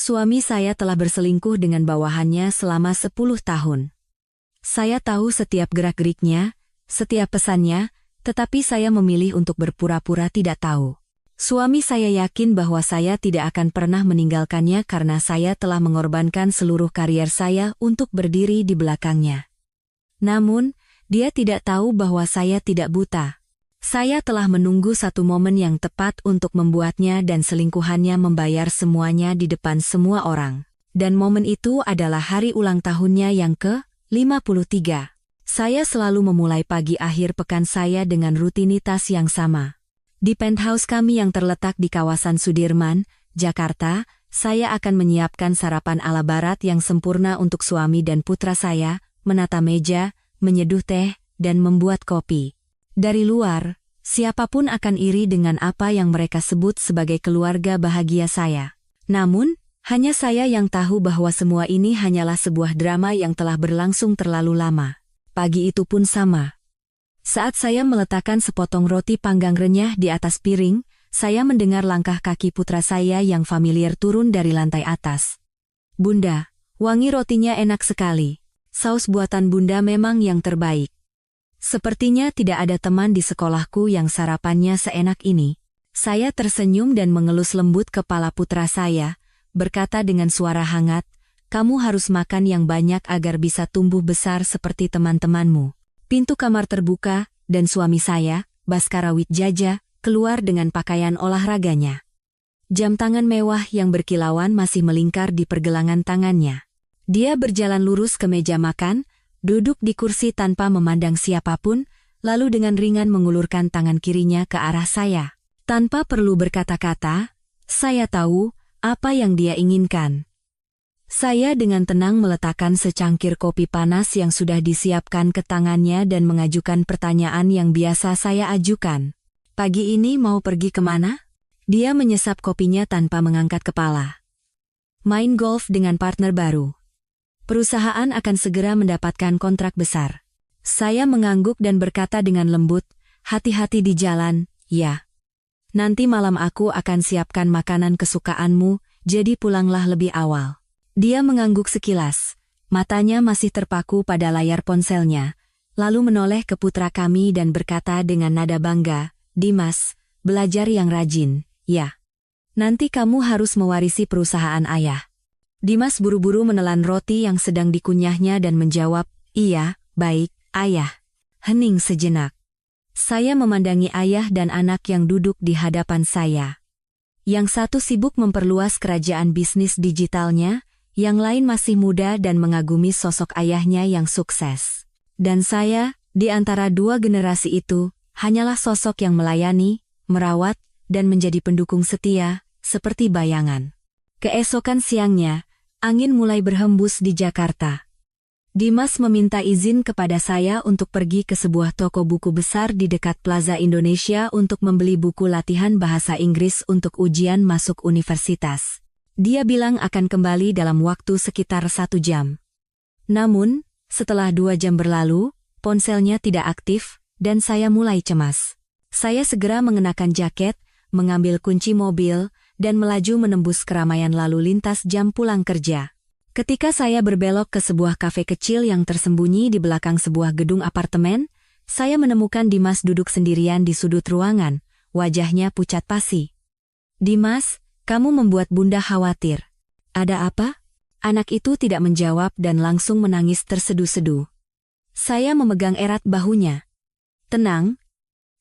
Suami saya telah berselingkuh dengan bawahannya selama 10 tahun. Saya tahu setiap gerak-geriknya, setiap pesannya, tetapi saya memilih untuk berpura-pura tidak tahu. Suami saya yakin bahwa saya tidak akan pernah meninggalkannya karena saya telah mengorbankan seluruh karier saya untuk berdiri di belakangnya. Namun, dia tidak tahu bahwa saya tidak buta. Saya telah menunggu satu momen yang tepat untuk membuatnya dan selingkuhannya membayar semuanya di depan semua orang. Dan momen itu adalah hari ulang tahunnya yang ke-53. Saya selalu memulai pagi akhir pekan saya dengan rutinitas yang sama. Di penthouse kami yang terletak di kawasan Sudirman, Jakarta, saya akan menyiapkan sarapan ala barat yang sempurna untuk suami dan putra saya, menata meja, menyeduh teh, dan membuat kopi. Dari luar, siapapun akan iri dengan apa yang mereka sebut sebagai keluarga bahagia saya. Namun, hanya saya yang tahu bahwa semua ini hanyalah sebuah drama yang telah berlangsung terlalu lama. Pagi itu pun sama. Saat saya meletakkan sepotong roti panggang renyah di atas piring, saya mendengar langkah kaki putra saya yang familiar turun dari lantai atas. "Bunda, wangi rotinya enak sekali. Saus buatan Bunda memang yang terbaik." Sepertinya tidak ada teman di sekolahku yang sarapannya seenak ini. Saya tersenyum dan mengelus lembut kepala putra saya, berkata dengan suara hangat, "Kamu harus makan yang banyak agar bisa tumbuh besar seperti teman-temanmu." Pintu kamar terbuka, dan suami saya, Baskara Wijaya, keluar dengan pakaian olahraganya. Jam tangan mewah yang berkilauan masih melingkar di pergelangan tangannya. Dia berjalan lurus ke meja makan, duduk di kursi tanpa memandang siapapun, lalu dengan ringan mengulurkan tangan kirinya ke arah saya. Tanpa perlu berkata-kata, saya tahu apa yang dia inginkan. Saya dengan tenang meletakkan secangkir kopi panas yang sudah disiapkan ke tangannya dan mengajukan pertanyaan yang biasa saya ajukan. "Pagi ini mau pergi kemana?" Dia menyesap kopinya tanpa mengangkat kepala. "Main golf dengan partner baru. Perusahaan akan segera mendapatkan kontrak besar." Saya mengangguk dan berkata dengan lembut, "Hati-hati di jalan, ya. Nanti malam aku akan siapkan makanan kesukaanmu, jadi pulanglah lebih awal." Dia mengangguk sekilas, matanya masih terpaku pada layar ponselnya, lalu menoleh ke putra kami dan berkata dengan nada bangga, "Dimas, belajar yang rajin, ya. Nanti kamu harus mewarisi perusahaan ayah." Dimas buru-buru menelan roti yang sedang dikunyahnya dan menjawab, "Iya, baik, ayah." Hening sejenak. Saya memandangi ayah dan anak yang duduk di hadapan saya. Yang satu sibuk memperluas kerajaan bisnis digitalnya, yang lain masih muda dan mengagumi sosok ayahnya yang sukses. Dan saya, di antara dua generasi itu, hanyalah sosok yang melayani, merawat, dan menjadi pendukung setia, seperti bayangan. Keesokan siangnya, angin mulai berhembus di Jakarta. Dimas meminta izin kepada saya untuk pergi ke sebuah toko buku besar di dekat Plaza Indonesia untuk membeli buku latihan bahasa Inggris untuk ujian masuk universitas. Dia bilang akan kembali dalam waktu sekitar 1 jam. Namun, setelah 2 jam berlalu, ponselnya tidak aktif, dan saya mulai cemas. Saya segera mengenakan jaket, mengambil kunci mobil, dan melaju menembus keramaian lalu lintas jam pulang kerja. Ketika saya berbelok ke sebuah kafe kecil yang tersembunyi di belakang sebuah gedung apartemen, saya menemukan Dimas duduk sendirian di sudut ruangan, wajahnya pucat pasi. "Dimas, kamu membuat Bunda khawatir." "Ada apa?" Anak itu tidak menjawab dan langsung menangis terseduh-seduh. Saya memegang erat bahunya. "Tenang.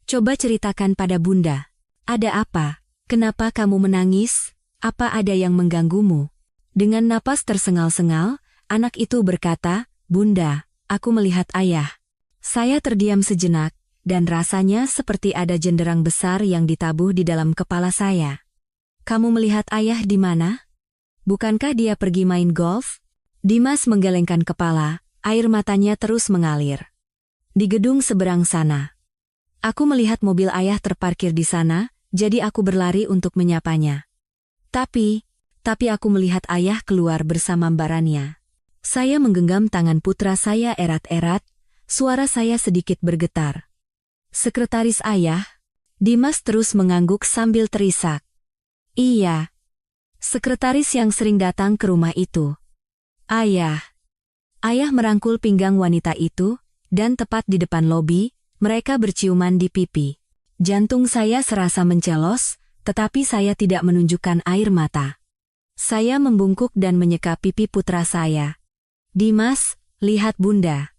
Coba ceritakan pada Bunda. Ada apa? Kenapa kamu menangis? Apa ada yang mengganggumu?" Dengan napas tersengal-sengal, anak itu berkata, "Bunda, aku melihat ayah." Saya terdiam sejenak, dan rasanya seperti ada jenderang besar yang ditabuh di dalam kepala saya. "Kamu melihat ayah di mana? Bukankah dia pergi main golf?" Dimas menggelengkan kepala, air matanya terus mengalir. "Di gedung seberang sana. Aku melihat mobil ayah terparkir di sana, jadi aku berlari untuk menyapanya. Tapi aku melihat ayah keluar bersama barannya." Saya menggenggam tangan putra saya erat-erat, suara saya sedikit bergetar. "Sekretaris ayah?" Dimas terus mengangguk sambil terisak. "Iya. Sekretaris yang sering datang ke rumah itu. Ayah. Ayah merangkul pinggang wanita itu, dan tepat di depan lobi, mereka berciuman di pipi. Jantung saya serasa mencelos, tetapi saya tidak menunjukkan air mata. Saya membungkuk dan menyeka pipi putra saya. Dimas, lihat Bunda.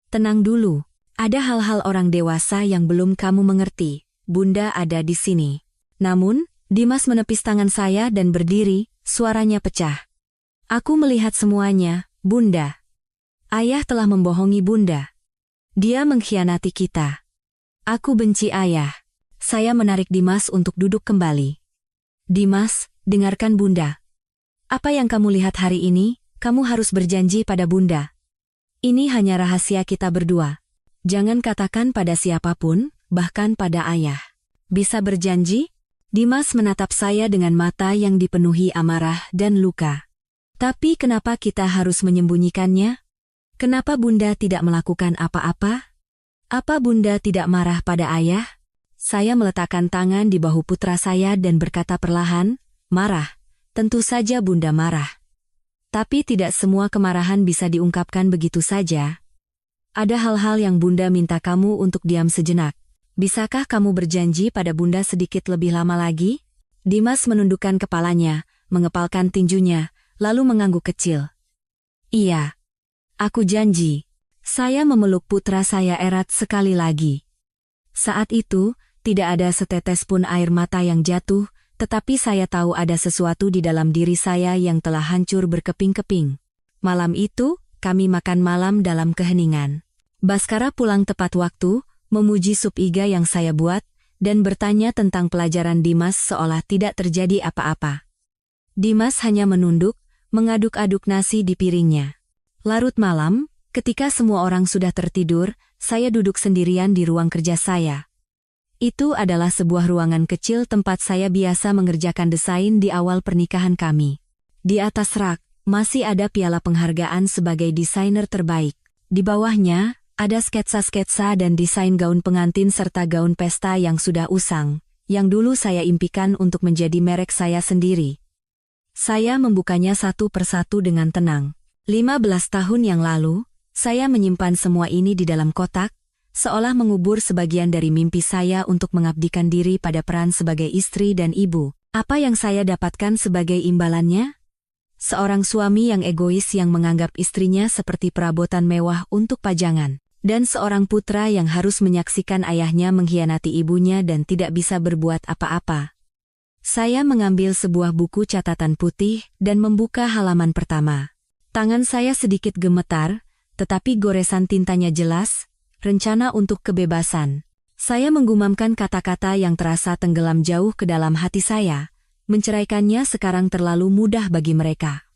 Tenang dulu. Ada hal-hal orang dewasa yang belum kamu mengerti. Bunda ada di sini. Namun, Dimas menepis tangan saya dan berdiri, suaranya pecah. Aku melihat semuanya, Bunda. Ayah telah membohongi Bunda. Dia mengkhianati kita. Aku benci Ayah. Saya menarik Dimas untuk duduk kembali. Dimas, dengarkan Bunda. Apa yang kamu lihat hari ini, kamu harus berjanji pada Bunda. Ini hanya rahasia kita berdua. Jangan katakan pada siapapun, bahkan pada Ayah. Bisa berjanji? Dimas menatap saya dengan mata yang dipenuhi amarah dan luka. Tapi kenapa kita harus menyembunyikannya? Kenapa Bunda tidak melakukan apa-apa? Apa Bunda tidak marah pada Ayah? Saya meletakkan tangan di bahu putra saya dan berkata perlahan, marah. Tentu saja Bunda marah. Tapi tidak semua kemarahan bisa diungkapkan begitu saja. Ada hal-hal yang Bunda minta kamu untuk diam sejenak. Bisakah kamu berjanji pada Bunda sedikit lebih lama lagi? Dimas menundukkan kepalanya, mengepalkan tinjunya, lalu mengangguk kecil. Iya. Aku janji. Saya memeluk putra saya erat sekali lagi. Saat itu, tidak ada setetes pun air mata yang jatuh, tetapi saya tahu ada sesuatu di dalam diri saya yang telah hancur berkeping-keping. Malam itu, kami makan malam dalam keheningan. Baskara pulang tepat waktu, memuji sup iga yang saya buat, dan bertanya tentang pelajaran Dimas seolah tidak terjadi apa-apa. Dimas hanya menunduk, mengaduk-aduk nasi di piringnya. Larut malam, ketika semua orang sudah tertidur, saya duduk sendirian di ruang kerja saya. Itu adalah sebuah ruangan kecil tempat saya biasa mengerjakan desain di awal pernikahan kami. Di atas rak, masih ada piala penghargaan sebagai desainer terbaik. Di bawahnya, ada sketsa-sketsa dan desain gaun pengantin serta gaun pesta yang sudah usang, yang dulu saya impikan untuk menjadi merek saya sendiri. Saya membukanya satu persatu dengan tenang. 15 tahun yang lalu, saya menyimpan semua ini di dalam kotak, seolah mengubur sebagian dari mimpi saya untuk mengabdikan diri pada peran sebagai istri dan ibu. Apa yang saya dapatkan sebagai imbalannya? Seorang suami yang egois yang menganggap istrinya seperti perabotan mewah untuk pajangan, dan seorang putra yang harus menyaksikan ayahnya mengkhianati ibunya dan tidak bisa berbuat apa-apa. Saya mengambil sebuah buku catatan putih dan membuka halaman pertama. Tangan saya sedikit gemetar, tetapi goresan tintanya jelas, rencana untuk kebebasan. Saya menggumamkan kata-kata yang terasa tenggelam jauh ke dalam hati saya. Menceraikannya sekarang terlalu mudah bagi mereka.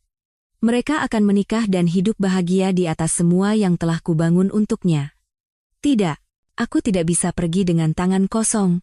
Mereka akan menikah dan hidup bahagia di atas semua yang telah kubangun untuknya. Tidak, aku tidak bisa pergi dengan tangan kosong.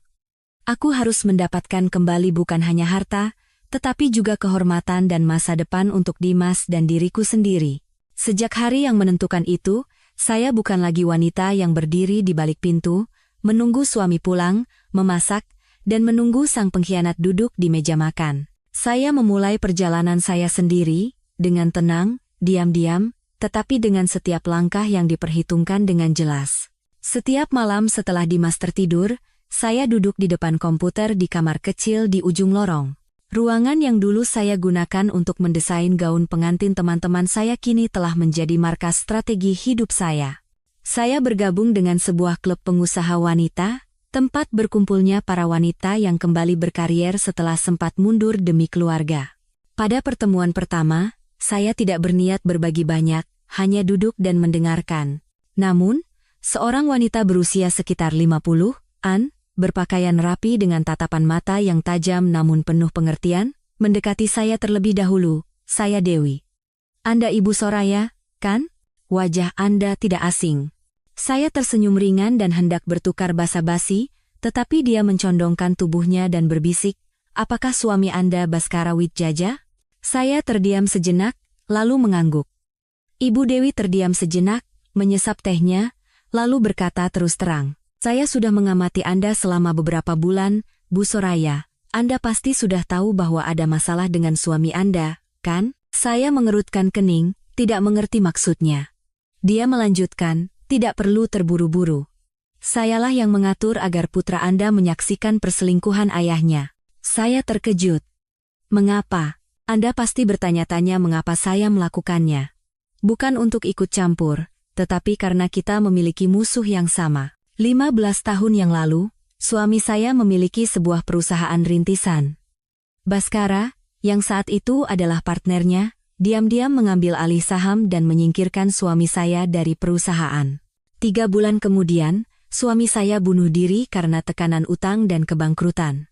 Aku harus mendapatkan kembali bukan hanya harta, tetapi juga kehormatan dan masa depan untuk Dimas dan diriku sendiri. Sejak hari yang menentukan itu, saya bukan lagi wanita yang berdiri di balik pintu, menunggu suami pulang, memasak, dan menunggu sang pengkhianat duduk di meja makan. Saya memulai perjalanan saya sendiri, dengan tenang, diam-diam, tetapi dengan setiap langkah yang diperhitungkan dengan jelas. Setiap malam setelah Dimas tertidur, saya duduk di depan komputer di kamar kecil di ujung lorong. Ruangan yang dulu saya gunakan untuk mendesain gaun pengantin teman-teman saya kini telah menjadi markas strategi hidup saya. Saya bergabung dengan sebuah klub pengusaha wanita, tempat berkumpulnya para wanita yang kembali berkarier setelah sempat mundur demi keluarga. Pada pertemuan pertama, saya tidak berniat berbagi banyak, hanya duduk dan mendengarkan. Namun, seorang wanita berusia sekitar 50-an, berpakaian rapi dengan tatapan mata yang tajam namun penuh pengertian, mendekati saya terlebih dahulu. Saya Dewi. Anda Ibu Soraya, kan? Wajah Anda tidak asing. Saya tersenyum ringan dan hendak bertukar basa-basi, tetapi dia mencondongkan tubuhnya dan berbisik, apakah suami Anda Baskara Widjaja? Saya terdiam sejenak, lalu mengangguk. Ibu Dewi terdiam sejenak, menyesap tehnya, lalu berkata terus terang. Saya sudah mengamati Anda selama beberapa bulan, Bu Soraya. Anda pasti sudah tahu bahwa ada masalah dengan suami Anda, kan? Saya mengerutkan kening, tidak mengerti maksudnya. Dia melanjutkan, tidak perlu terburu-buru. Sayalah yang mengatur agar putra Anda menyaksikan perselingkuhan ayahnya. Saya terkejut. Mengapa? Anda pasti bertanya-tanya mengapa saya melakukannya. Bukan untuk ikut campur, tetapi karena kita memiliki musuh yang sama. 15 tahun yang lalu, suami saya memiliki sebuah perusahaan rintisan. Baskara, yang saat itu adalah partnernya, diam-diam mengambil alih saham dan menyingkirkan suami saya dari perusahaan. 3 bulan kemudian, suami saya bunuh diri karena tekanan utang dan kebangkrutan.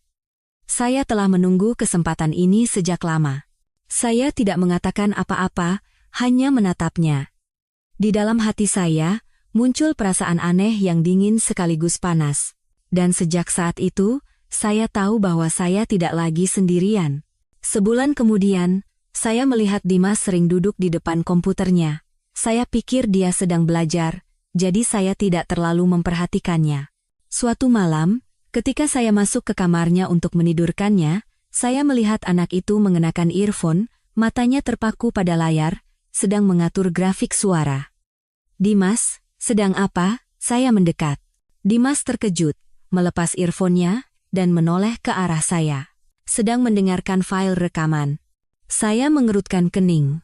Saya telah menunggu kesempatan ini sejak lama. Saya tidak mengatakan apa-apa, hanya menatapnya. Di dalam hati saya, muncul perasaan aneh yang dingin sekaligus panas. Dan sejak saat itu, saya tahu bahwa saya tidak lagi sendirian. Sebulan kemudian, saya melihat Dimas sering duduk di depan komputernya. Saya pikir dia sedang belajar, jadi saya tidak terlalu memperhatikannya. Suatu malam, ketika saya masuk ke kamarnya untuk menidurkannya, saya melihat anak itu mengenakan earphone, matanya terpaku pada layar, sedang mengatur grafik suara. Dimas, sedang apa? Saya mendekat. Dimas terkejut, melepas earphone-nya, dan menoleh ke arah saya. Sedang mendengarkan file rekaman. Saya mengerutkan kening.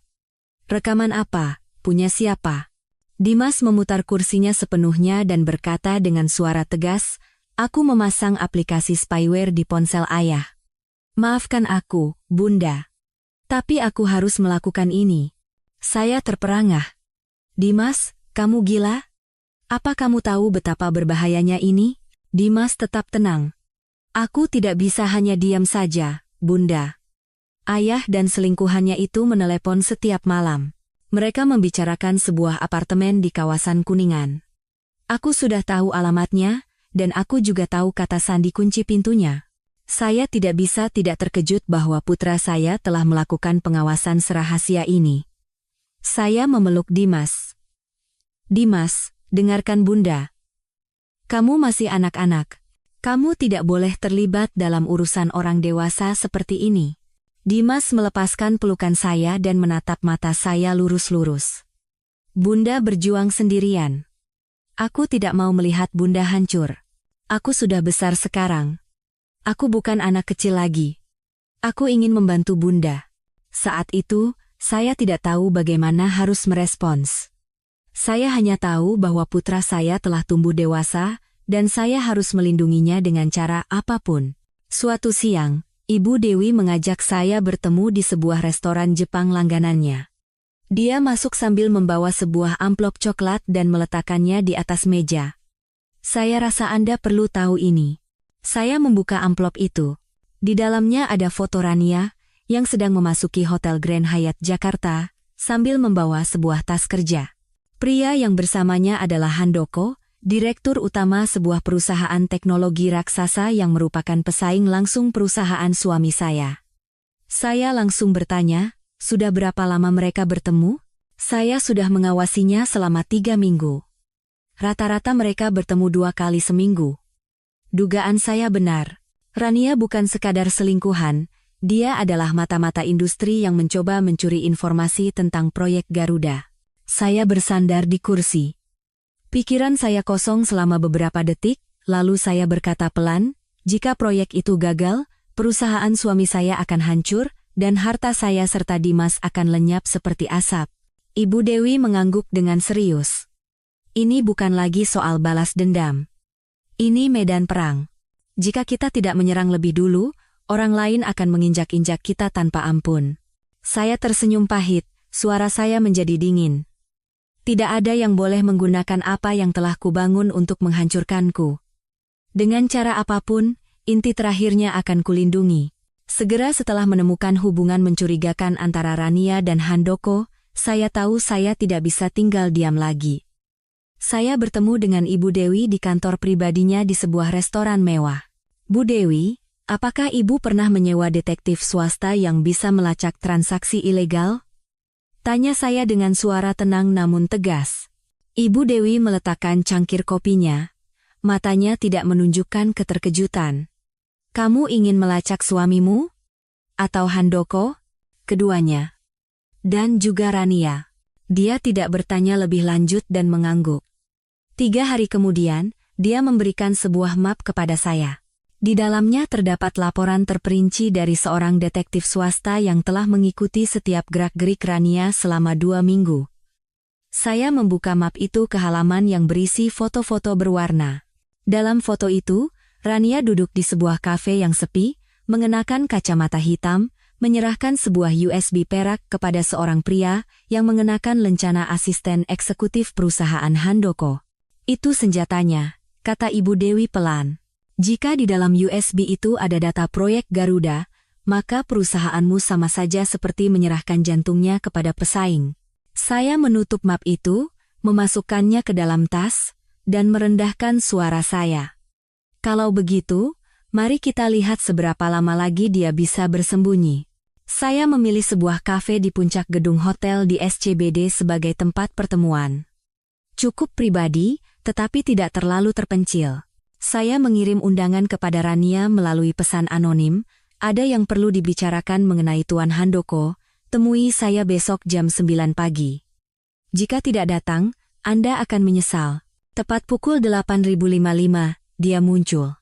Rekaman apa? Punya siapa? Dimas memutar kursinya sepenuhnya dan berkata dengan suara tegas, aku memasang aplikasi spyware di ponsel ayah. Maafkan aku, Bunda. Tapi aku harus melakukan ini. Saya terperangah. Dimas, kamu gila? Apa kamu tahu betapa berbahayanya ini? Dimas tetap tenang. Aku tidak bisa hanya diam saja, Bunda. Ayah dan selingkuhannya itu menelepon setiap malam. Mereka membicarakan sebuah apartemen di kawasan Kuningan. Aku sudah tahu alamatnya, dan aku juga tahu kata sandi kunci pintunya. Saya tidak bisa tidak terkejut bahwa putra saya telah melakukan pengawasan serahasia ini. Saya memeluk Dimas. Dimas, dengarkan Bunda. Kamu masih anak-anak. Kamu tidak boleh terlibat dalam urusan orang dewasa seperti ini. Dimas melepaskan pelukan saya dan menatap mata saya lurus-lurus. Bunda berjuang sendirian. Aku tidak mau melihat Bunda hancur. Aku sudah besar sekarang. Aku bukan anak kecil lagi. Aku ingin membantu Bunda. Saat itu, saya tidak tahu bagaimana harus merespons. Saya hanya tahu bahwa putra saya telah tumbuh dewasa, dan saya harus melindunginya dengan cara apapun. Suatu siang, Ibu Dewi mengajak saya bertemu di sebuah restoran Jepang langganannya. Dia masuk sambil membawa sebuah amplop coklat dan meletakkannya di atas meja. Saya rasa Anda perlu tahu ini. Saya membuka amplop itu. Di dalamnya ada foto Rania, yang sedang memasuki Hotel Grand Hyatt Jakarta, sambil membawa sebuah tas kerja. Pria yang bersamanya adalah Handoko, direktur utama sebuah perusahaan teknologi raksasa yang merupakan pesaing langsung perusahaan suami saya. Saya langsung bertanya, sudah berapa lama mereka bertemu? Saya sudah mengawasinya selama 3 minggu. Rata-rata mereka bertemu 2 kali seminggu. Dugaan saya benar. Rania bukan sekadar selingkuhan, dia adalah mata-mata industri yang mencoba mencuri informasi tentang proyek Garuda. Saya bersandar di kursi. Pikiran saya kosong selama beberapa detik, lalu saya berkata pelan, jika proyek itu gagal, perusahaan suami saya akan hancur, dan harta saya serta Dimas akan lenyap seperti asap. Ibu Dewi mengangguk dengan serius. Ini bukan lagi soal balas dendam. Ini medan perang. Jika kita tidak menyerang lebih dulu, orang lain akan menginjak-injak kita tanpa ampun. Saya tersenyum pahit, suara saya menjadi dingin. Tidak ada yang boleh menggunakan apa yang telah kubangun untuk menghancurkanku. Dengan cara apapun, inti terakhirnya akan kulindungi. Segera setelah menemukan hubungan mencurigakan antara Rania dan Handoko, saya tahu saya tidak bisa tinggal diam lagi. Saya bertemu dengan Ibu Dewi di kantor pribadinya di sebuah restoran mewah. Bu Dewi, apakah Ibu pernah menyewa detektif swasta yang bisa melacak transaksi ilegal? Tanya saya dengan suara tenang namun tegas. Ibu Dewi meletakkan cangkir kopinya. Matanya tidak menunjukkan keterkejutan. Kamu ingin melacak suamimu? Atau Handoko? Keduanya. Dan juga Rania. Dia tidak bertanya lebih lanjut dan mengangguk. 3 hari kemudian, dia memberikan sebuah map kepada saya. Di dalamnya terdapat laporan terperinci dari seorang detektif swasta yang telah mengikuti setiap gerak-gerik Rania selama 2 minggu. Saya membuka map itu ke halaman yang berisi foto-foto berwarna. Dalam foto itu, Rania duduk di sebuah kafe yang sepi, mengenakan kacamata hitam, menyerahkan sebuah USB perak kepada seorang pria yang mengenakan lencana asisten eksekutif perusahaan Handoko. Itu senjatanya, kata Ibu Dewi pelan. Jika di dalam USB itu ada data proyek Garuda, maka perusahaanmu sama saja seperti menyerahkan jantungnya kepada pesaing. Saya menutup map itu, memasukkannya ke dalam tas, dan merendahkan suara saya. Kalau begitu, mari kita lihat seberapa lama lagi dia bisa bersembunyi. Saya memilih sebuah kafe di puncak gedung hotel di SCBD sebagai tempat pertemuan. Cukup pribadi, tetapi tidak terlalu terpencil. Saya mengirim undangan kepada Rania melalui pesan anonim, ada yang perlu dibicarakan mengenai Tuan Handoko, temui saya besok jam 9 pagi. Jika tidak datang, Anda akan menyesal. Tepat pukul 8.055, dia muncul.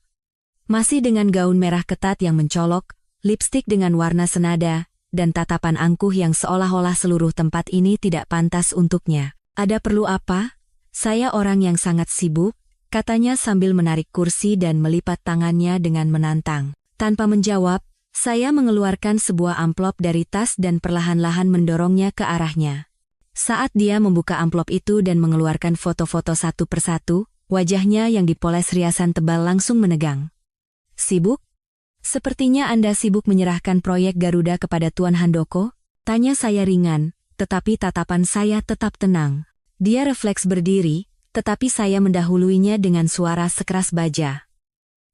Masih dengan gaun merah ketat yang mencolok, lipstik dengan warna senada, dan tatapan angkuh yang seolah-olah seluruh tempat ini tidak pantas untuknya. Ada perlu apa? Saya orang yang sangat sibuk, katanya sambil menarik kursi dan melipat tangannya dengan menantang. Tanpa menjawab, saya mengeluarkan sebuah amplop dari tas dan perlahan-lahan mendorongnya ke arahnya. Saat dia membuka amplop itu dan mengeluarkan foto-foto satu persatu, wajahnya yang dipoles riasan tebal langsung menegang. Sibuk? Sepertinya Anda sibuk menyerahkan proyek Garuda kepada Tuan Handoko? Tanya saya ringan, tetapi tatapan saya tetap tenang. Dia refleks berdiri, tetapi saya mendahuluinya dengan suara sekeras baja.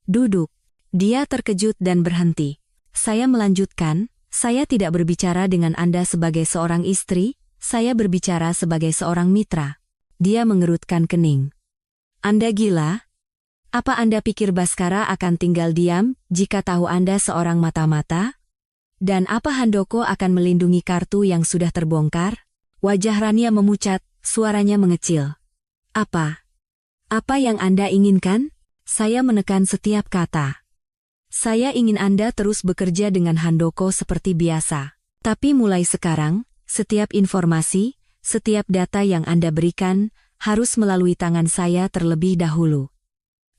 Duduk. Dia terkejut dan berhenti. Saya melanjutkan, saya tidak berbicara dengan Anda sebagai seorang istri, saya berbicara sebagai seorang mitra. Dia mengerutkan kening. Anda gila? Apa Anda pikir Baskara akan tinggal diam jika tahu Anda seorang mata-mata? Dan apa Handoko akan melindungi kartu yang sudah terbongkar? Wajah Rania memucat, suaranya mengecil. Apa? Apa yang Anda inginkan? Saya menekan setiap kata. Saya ingin Anda terus bekerja dengan Handoko seperti biasa. Tapi mulai sekarang, setiap informasi, setiap data yang Anda berikan, harus melalui tangan saya terlebih dahulu.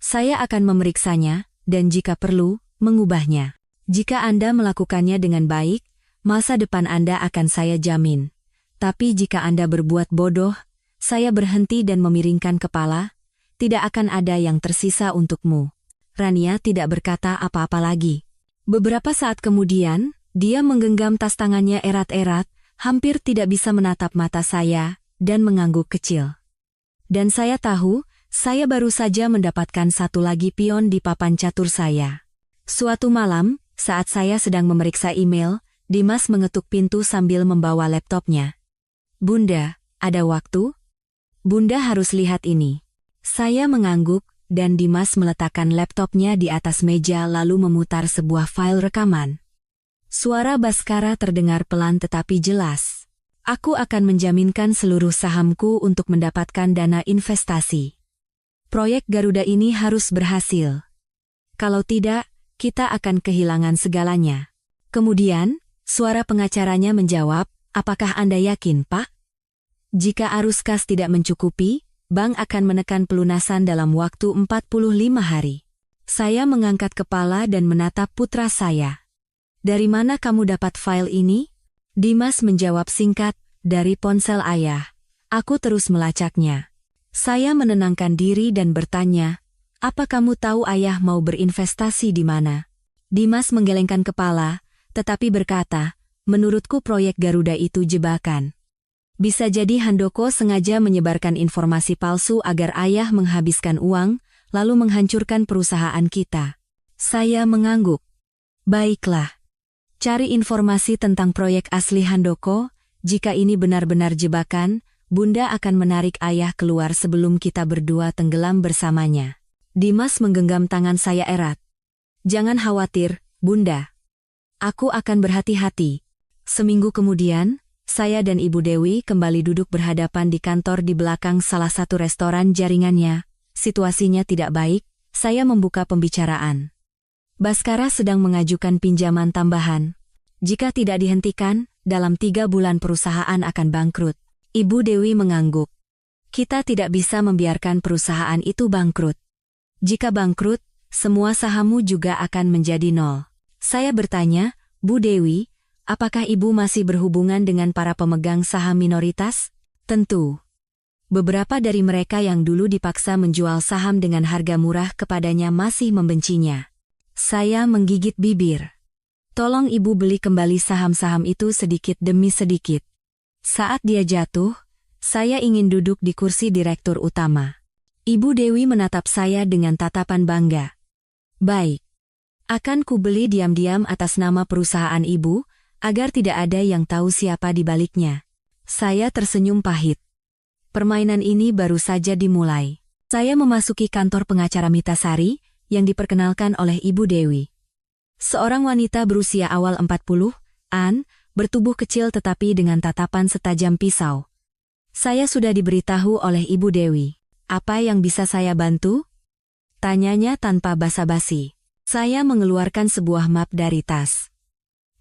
Saya akan memeriksanya, dan jika perlu, mengubahnya. Jika Anda melakukannya dengan baik, masa depan Anda akan saya jamin. Tapi jika Anda berbuat bodoh, saya berhenti dan memiringkan kepala, tidak akan ada yang tersisa untukmu. Rania tidak berkata apa-apa lagi. Beberapa saat kemudian, dia menggenggam tas tangannya erat-erat, hampir tidak bisa menatap mata saya, dan mengangguk kecil. Dan saya tahu, saya baru saja mendapatkan satu lagi pion di papan catur saya. Suatu malam, saat saya sedang memeriksa email, Dimas mengetuk pintu sambil membawa laptopnya. Bunda, ada waktu? Bunda harus lihat ini. Saya mengangguk, dan Dimas meletakkan laptopnya di atas meja lalu memutar sebuah file rekaman. Suara Baskara terdengar pelan tetapi jelas. Aku akan menjaminkan seluruh sahamku untuk mendapatkan dana investasi. Proyek Garuda ini harus berhasil. Kalau tidak, kita akan kehilangan segalanya. Kemudian, suara pengacaranya menjawab, apakah Anda yakin, Pak? Jika arus kas tidak mencukupi, bank akan menekan pelunasan dalam waktu 45 hari. Saya mengangkat kepala dan menatap putra saya. Dari mana kamu dapat file ini? Dimas menjawab singkat, dari ponsel ayah. Aku terus melacaknya. Saya menenangkan diri dan bertanya, apa kamu tahu ayah mau berinvestasi di mana? Dimas menggelengkan kepala, tetapi berkata, menurutku proyek Garuda itu jebakan. Bisa jadi Handoko sengaja menyebarkan informasi palsu agar ayah menghabiskan uang, lalu menghancurkan perusahaan kita. Saya mengangguk. Baiklah. Cari informasi tentang proyek asli Handoko, jika ini benar-benar jebakan, Bunda akan menarik ayah keluar sebelum kita berdua tenggelam bersamanya. Dimas menggenggam tangan saya erat. Jangan khawatir, Bunda. Aku akan berhati-hati. Seminggu kemudian, saya dan Ibu Dewi kembali duduk berhadapan di kantor di belakang salah satu restoran jaringannya. Situasinya tidak baik, saya membuka pembicaraan. Baskara sedang mengajukan pinjaman tambahan. Jika tidak dihentikan, dalam 3 bulan perusahaan akan bangkrut. Ibu Dewi mengangguk. Kita tidak bisa membiarkan perusahaan itu bangkrut. Jika bangkrut, semua sahammu juga akan menjadi nol. Saya bertanya, Bu Dewi, apakah Ibu masih berhubungan dengan para pemegang saham minoritas? Tentu. Beberapa dari mereka yang dulu dipaksa menjual saham dengan harga murah kepadanya masih membencinya. Saya menggigit bibir. Tolong Ibu beli kembali saham-saham itu sedikit demi sedikit. Saat dia jatuh, saya ingin duduk di kursi direktur utama. Ibu Dewi menatap saya dengan tatapan bangga. Baik. Akan kubeli diam-diam atas nama perusahaan Ibu, agar tidak ada yang tahu siapa di baliknya. Saya tersenyum pahit. Permainan ini baru saja dimulai. Saya memasuki kantor pengacara Mitasari, yang diperkenalkan oleh Ibu Dewi. Seorang wanita berusia awal 40-an, bertubuh kecil tetapi dengan tatapan setajam pisau. Saya sudah diberitahu oleh Ibu Dewi. Apa yang bisa saya bantu? Tanyanya tanpa basa-basi. Saya mengeluarkan sebuah map dari tas.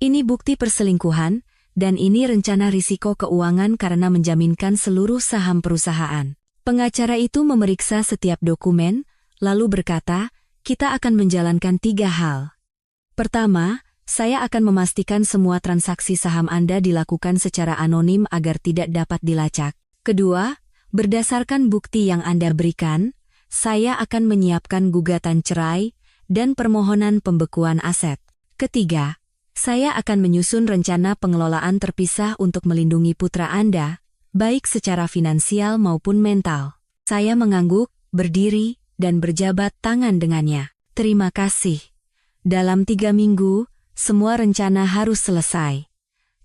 Ini bukti perselingkuhan, dan ini rencana risiko keuangan karena menjaminkan seluruh saham perusahaan. Pengacara itu memeriksa setiap dokumen, lalu berkata, kita akan menjalankan 3 hal. Pertama, saya akan memastikan semua transaksi saham Anda dilakukan secara anonim agar tidak dapat dilacak. Kedua, berdasarkan bukti yang Anda berikan, saya akan menyiapkan gugatan cerai dan permohonan pembekuan aset. Ketiga, saya akan menyusun rencana pengelolaan terpisah untuk melindungi putra Anda, baik secara finansial maupun mental. Saya mengangguk, berdiri, dan berjabat tangan dengannya. Terima kasih. Dalam 3 minggu, semua rencana harus selesai.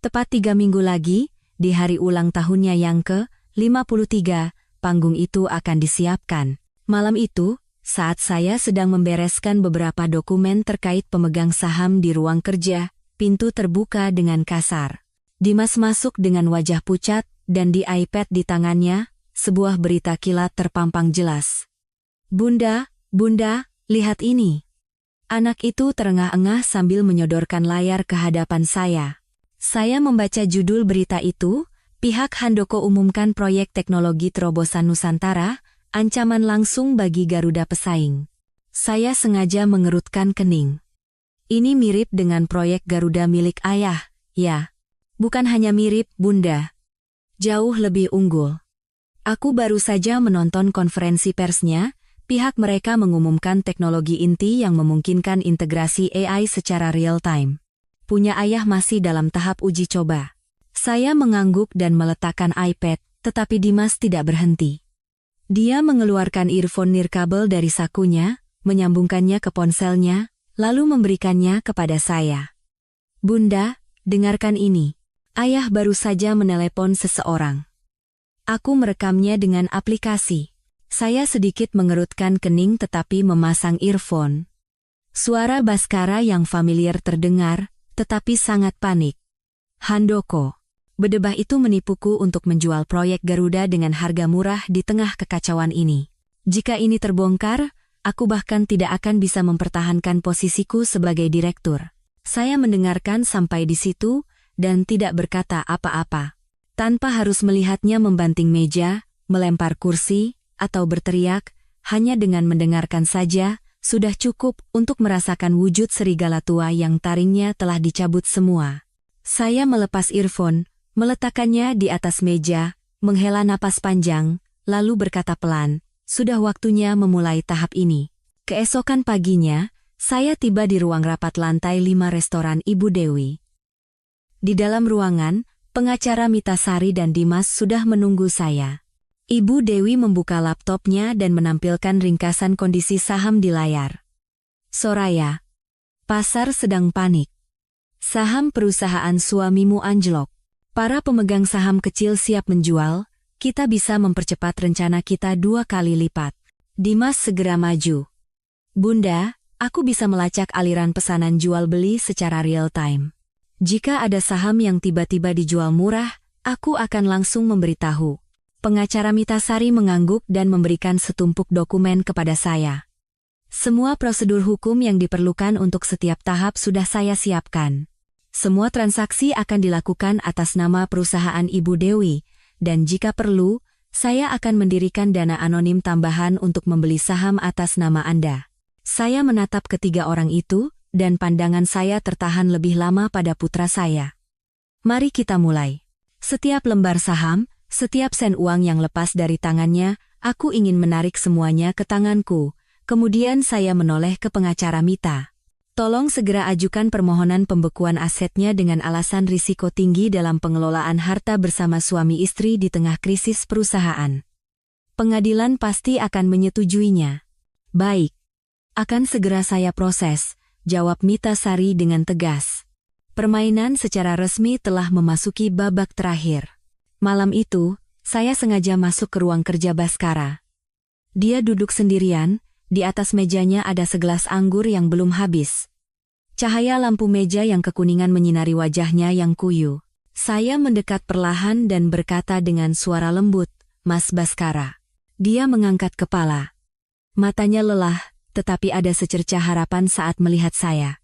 Tepat 3 minggu lagi, di hari ulang tahunnya yang ke-53, panggung itu akan disiapkan. Malam itu, saat saya sedang membereskan beberapa dokumen terkait pemegang saham di ruang kerja, pintu terbuka dengan kasar. Dimas masuk dengan wajah pucat, dan di iPad di tangannya, sebuah berita kilat terpampang jelas. Bunda, lihat ini. Anak itu terengah-engah sambil menyodorkan layar ke hadapan saya. Saya membaca judul berita itu, pihak Handoko umumkan proyek teknologi terobosan Nusantara, ancaman langsung bagi Garuda pesaing. Saya sengaja mengerutkan kening. Ini mirip dengan proyek Garuda milik ayah, ya. Bukan hanya mirip, Bunda. Jauh lebih unggul. Aku baru saja menonton konferensi persnya. Pihak mereka mengumumkan teknologi inti yang memungkinkan integrasi AI secara real-time. Punya ayah masih dalam tahap uji coba. Saya mengangguk dan meletakkan iPad, tetapi Dimas tidak berhenti. Dia mengeluarkan earphone nirkabel dari sakunya, menyambungkannya ke ponselnya, lalu memberikannya kepada saya. Bunda, dengarkan ini. Ayah baru saja menelepon seseorang. Aku merekamnya dengan aplikasi. Saya sedikit mengerutkan kening tetapi memasang earphone. Suara Baskara yang familiar terdengar, tetapi sangat panik. Handoko. Bedebah itu menipuku untuk menjual proyek Garuda dengan harga murah di tengah kekacauan ini. Jika ini terbongkar, aku bahkan tidak akan bisa mempertahankan posisiku sebagai direktur. Saya mendengarkan sampai di situ, dan tidak berkata apa-apa. Tanpa harus melihatnya membanting meja, melempar kursi, atau berteriak, hanya dengan mendengarkan saja, sudah cukup untuk merasakan wujud serigala tua yang taringnya telah dicabut semua. Saya melepas earphone, meletakkannya di atas meja, menghela napas panjang, lalu berkata pelan, sudah waktunya memulai tahap ini. Keesokan paginya, saya tiba di ruang rapat lantai 5 restoran Ibu Dewi. Di dalam ruangan, pengacara Mitasari dan Dimas sudah menunggu saya. Ibu Dewi membuka laptopnya dan menampilkan ringkasan kondisi saham di layar. Soraya. Pasar sedang panik. Saham perusahaan suamimu anjlok. Para pemegang saham kecil siap menjual, kita bisa mempercepat rencana kita 2 kali lipat. Dimas segera maju. Bunda, aku bisa melacak aliran pesanan jual-beli secara real-time. Jika ada saham yang tiba-tiba dijual murah, aku akan langsung memberitahu. Pengacara Mita Sari mengangguk dan memberikan setumpuk dokumen kepada saya. Semua prosedur hukum yang diperlukan untuk setiap tahap sudah saya siapkan. Semua transaksi akan dilakukan atas nama perusahaan Ibu Dewi, dan jika perlu, saya akan mendirikan dana anonim tambahan untuk membeli saham atas nama Anda. Saya menatap ketiga orang itu, dan pandangan saya tertahan lebih lama pada putra saya. Mari kita mulai. Setiap lembar saham, setiap sen uang yang lepas dari tangannya, aku ingin menarik semuanya ke tanganku. Kemudian saya menoleh ke pengacara Mita. Tolong segera ajukan permohonan pembekuan asetnya dengan alasan risiko tinggi dalam pengelolaan harta bersama suami istri di tengah krisis perusahaan. Pengadilan pasti akan menyetujuinya. Baik. Akan segera saya proses, jawab Mita Sari dengan tegas. Permainan secara resmi telah memasuki babak terakhir. Malam itu, saya sengaja masuk ke ruang kerja Baskara. Dia duduk sendirian, di atas mejanya ada segelas anggur yang belum habis. Cahaya lampu meja yang kekuningan menyinari wajahnya yang kuyu. Saya mendekat perlahan dan berkata dengan suara lembut, "Mas Baskara." Dia mengangkat kepala. Matanya lelah, tetapi ada secercah harapan saat melihat saya.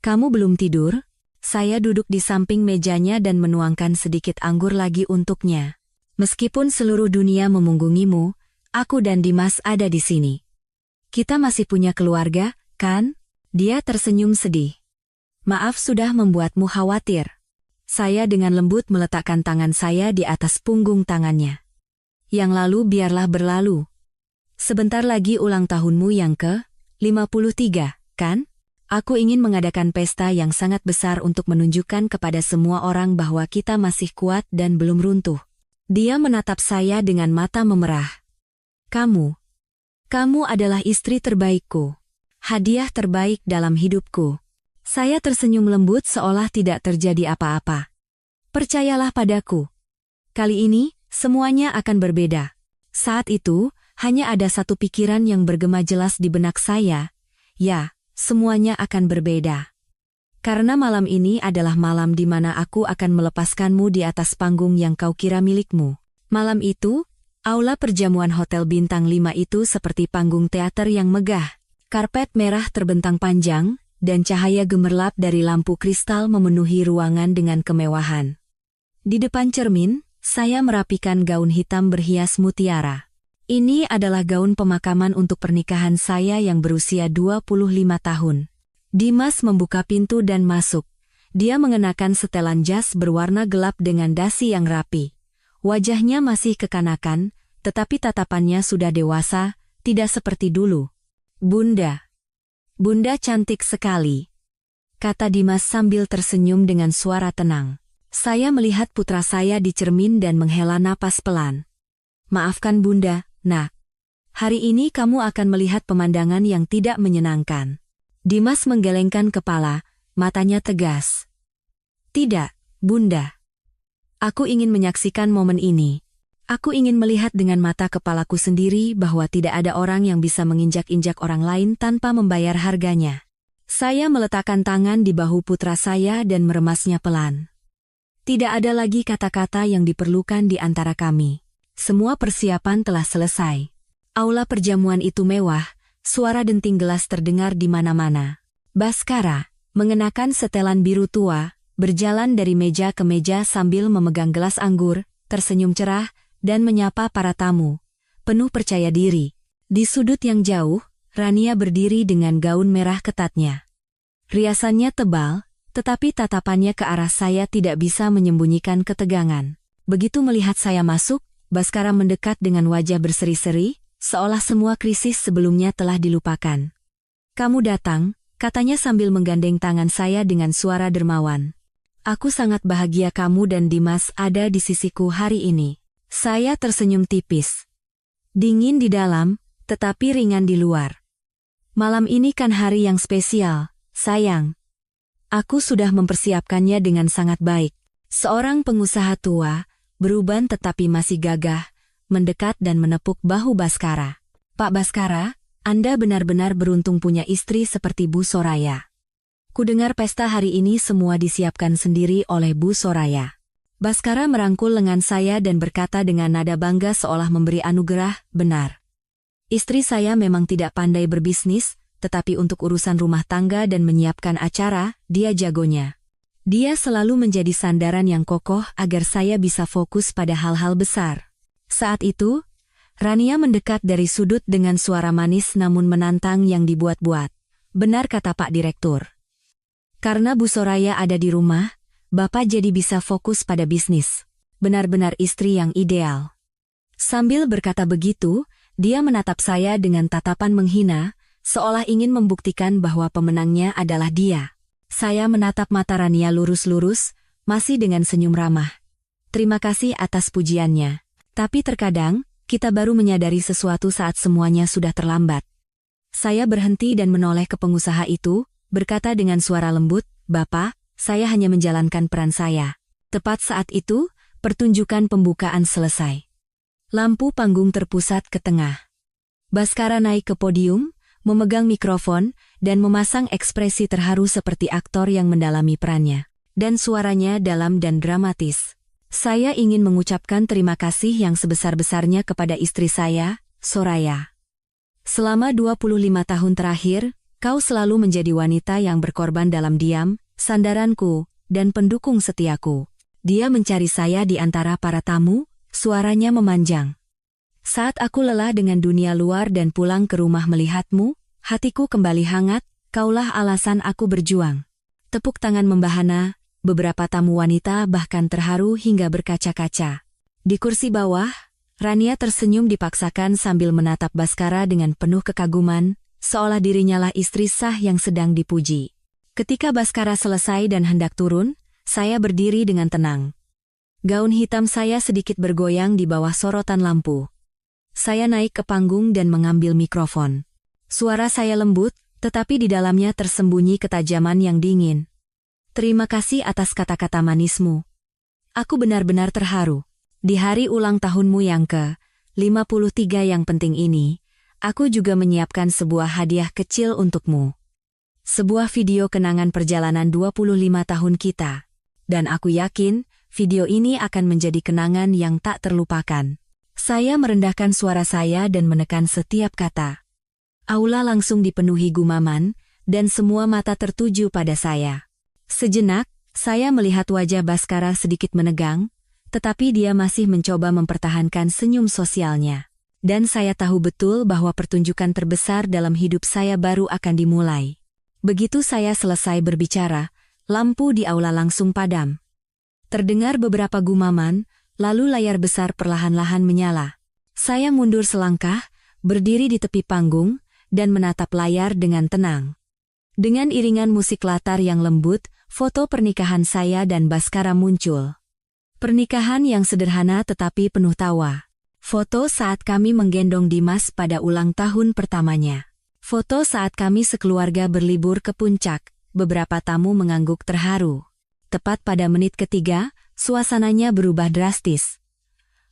"Kamu belum tidur?" Saya duduk di samping mejanya dan menuangkan sedikit anggur lagi untuknya. "Meskipun seluruh dunia memunggungimu, aku dan Dimas ada di sini. Kita masih punya keluarga, kan?" Dia tersenyum sedih. "Maaf sudah membuatmu khawatir." Saya dengan lembut meletakkan tangan saya di atas punggung tangannya. "Yang lalu biarlah berlalu. Sebentar lagi ulang tahunmu yang ke-53, kan? Aku ingin mengadakan pesta yang sangat besar untuk menunjukkan kepada semua orang bahwa kita masih kuat dan belum runtuh." Dia menatap saya dengan mata memerah. Kamu adalah istri terbaikku. Hadiah terbaik dalam hidupku." Saya tersenyum lembut seolah tidak terjadi apa-apa. "Percayalah padaku. Kali ini, semuanya akan berbeda." Saat itu, hanya ada satu pikiran yang bergema jelas di benak saya. Ya, semuanya akan berbeda. Karena malam ini adalah malam di mana aku akan melepaskanmu di atas panggung yang kau kira milikmu. Malam itu, aula perjamuan Hotel Bintang 5 itu seperti panggung teater yang megah. Karpet merah terbentang panjang, dan cahaya gemerlap dari lampu kristal memenuhi ruangan dengan kemewahan. Di depan cermin, saya merapikan gaun hitam berhias mutiara. Ini adalah gaun pemakaman untuk pernikahan saya yang berusia 25 tahun. Dimas membuka pintu dan masuk. Dia mengenakan setelan jas berwarna gelap dengan dasi yang rapi. Wajahnya masih kekanakan, tetapi tatapannya sudah dewasa, tidak seperti dulu. Bunda cantik sekali," kata Dimas sambil tersenyum dengan suara tenang. Saya melihat putra saya di cermin dan menghela napas pelan. "Maafkan Bunda, Nak. Hari ini kamu akan melihat pemandangan yang tidak menyenangkan." Dimas menggelengkan kepala, matanya tegas. "Tidak, Bunda. Aku ingin menyaksikan momen ini. Aku ingin melihat dengan mata kepalaku sendiri bahwa tidak ada orang yang bisa menginjak-injak orang lain tanpa membayar harganya." Saya meletakkan tangan di bahu putra saya dan meremasnya pelan. Tidak ada lagi kata-kata yang diperlukan di antara kami. Semua persiapan telah selesai. Aula perjamuan itu mewah, suara denting gelas terdengar di mana-mana. Baskara, mengenakan setelan biru tua, berjalan dari meja ke meja sambil memegang gelas anggur, tersenyum cerah, dan menyapa para tamu. Penuh percaya diri. Di sudut yang jauh, Rania berdiri dengan gaun merah ketatnya. Riasannya tebal, tetapi tatapannya ke arah saya tidak bisa menyembunyikan ketegangan. Begitu melihat saya masuk, Baskara mendekat dengan wajah berseri-seri, seolah semua krisis sebelumnya telah dilupakan. "Kamu datang," katanya sambil menggandeng tangan saya dengan suara dermawan. "Aku sangat bahagia kamu dan Dimas ada di sisiku hari ini." Saya tersenyum tipis. Dingin di dalam, tetapi ringan di luar. "Malam ini kan hari yang spesial, sayang. Aku sudah mempersiapkannya dengan sangat baik." Seorang pengusaha tua, beruban tetapi masih gagah, mendekat dan menepuk bahu Baskara. "Pak Baskara, Anda benar-benar beruntung punya istri seperti Bu Soraya. Kudengar pesta hari ini semua disiapkan sendiri oleh Bu Soraya. Baskara merangkul lengan saya dan berkata dengan nada bangga seolah memberi anugerah, benar. Istri saya memang tidak pandai berbisnis, tetapi untuk urusan rumah tangga dan menyiapkan acara, dia jagonya. Dia selalu menjadi sandaran yang kokoh agar saya bisa fokus pada hal-hal besar. Saat itu, Rania mendekat dari sudut dengan suara manis namun menantang yang dibuat-buat. Benar kata Pak Direktur. Karena Bu Soraya ada di rumah, Bapak jadi bisa fokus pada bisnis. Benar-benar istri yang ideal. Sambil berkata begitu, dia menatap saya dengan tatapan menghina, seolah ingin membuktikan bahwa pemenangnya adalah dia. Saya menatap mata Rania lurus-lurus, masih dengan senyum ramah. Terima kasih atas pujiannya. Tapi terkadang, kita baru menyadari sesuatu saat semuanya sudah terlambat. Saya berhenti dan menoleh ke pengusaha itu, berkata dengan suara lembut, Bapak, saya hanya menjalankan peran saya. Tepat saat itu, pertunjukan pembukaan selesai. Lampu panggung terpusat ke tengah. Baskara naik ke podium, memegang mikrofon, dan memasang ekspresi terharu seperti aktor yang mendalami perannya. Dan suaranya dalam dan dramatis. Saya ingin mengucapkan terima kasih yang sebesar-besarnya kepada istri saya, Soraya. Selama 25 tahun terakhir, kau selalu menjadi wanita yang berkorban dalam diam, sandaranku, dan pendukung setiaku. Dia mencari saya di antara para tamu, suaranya memanjang. Saat aku lelah dengan dunia luar dan pulang ke rumah melihatmu, hatiku kembali hangat, kaulah alasan aku berjuang. Tepuk tangan membahana. Beberapa tamu wanita bahkan terharu hingga berkaca-kaca. Di kursi bawah, Rania tersenyum dipaksakan sambil menatap Baskara dengan penuh kekaguman, seolah dirinya lah istri sah yang sedang dipuji. Ketika Baskara selesai dan hendak turun, saya berdiri dengan tenang. Gaun hitam saya sedikit bergoyang di bawah sorotan lampu. Saya naik ke panggung dan mengambil mikrofon. Suara saya lembut, tetapi di dalamnya tersembunyi ketajaman yang dingin. Terima kasih atas kata-kata manismu. Aku benar-benar terharu. Di hari ulang tahunmu yang ke-53 yang penting ini, aku juga menyiapkan sebuah hadiah kecil untukmu. Sebuah video kenangan perjalanan 25 tahun kita. Dan aku yakin, video ini akan menjadi kenangan yang tak terlupakan. Saya merendahkan suara saya dan menekan setiap kata. Aula langsung dipenuhi gumaman, dan semua mata tertuju pada saya. Sejenak, saya melihat wajah Baskara sedikit menegang, tetapi dia masih mencoba mempertahankan senyum sosialnya. Dan saya tahu betul bahwa pertunjukan terbesar dalam hidup saya baru akan dimulai. Begitu saya selesai berbicara, lampu di aula langsung padam. Terdengar beberapa gumaman, lalu layar besar perlahan-lahan menyala. Saya mundur selangkah, berdiri di tepi panggung, dan menatap layar dengan tenang. Dengan iringan musik latar yang lembut, foto pernikahan saya dan Baskara muncul. Pernikahan yang sederhana tetapi penuh tawa. Foto saat kami menggendong Dimas pada ulang tahun pertamanya. Foto saat kami sekeluarga berlibur ke puncak, beberapa tamu mengangguk terharu. Tepat pada menit ketiga, suasananya berubah drastis.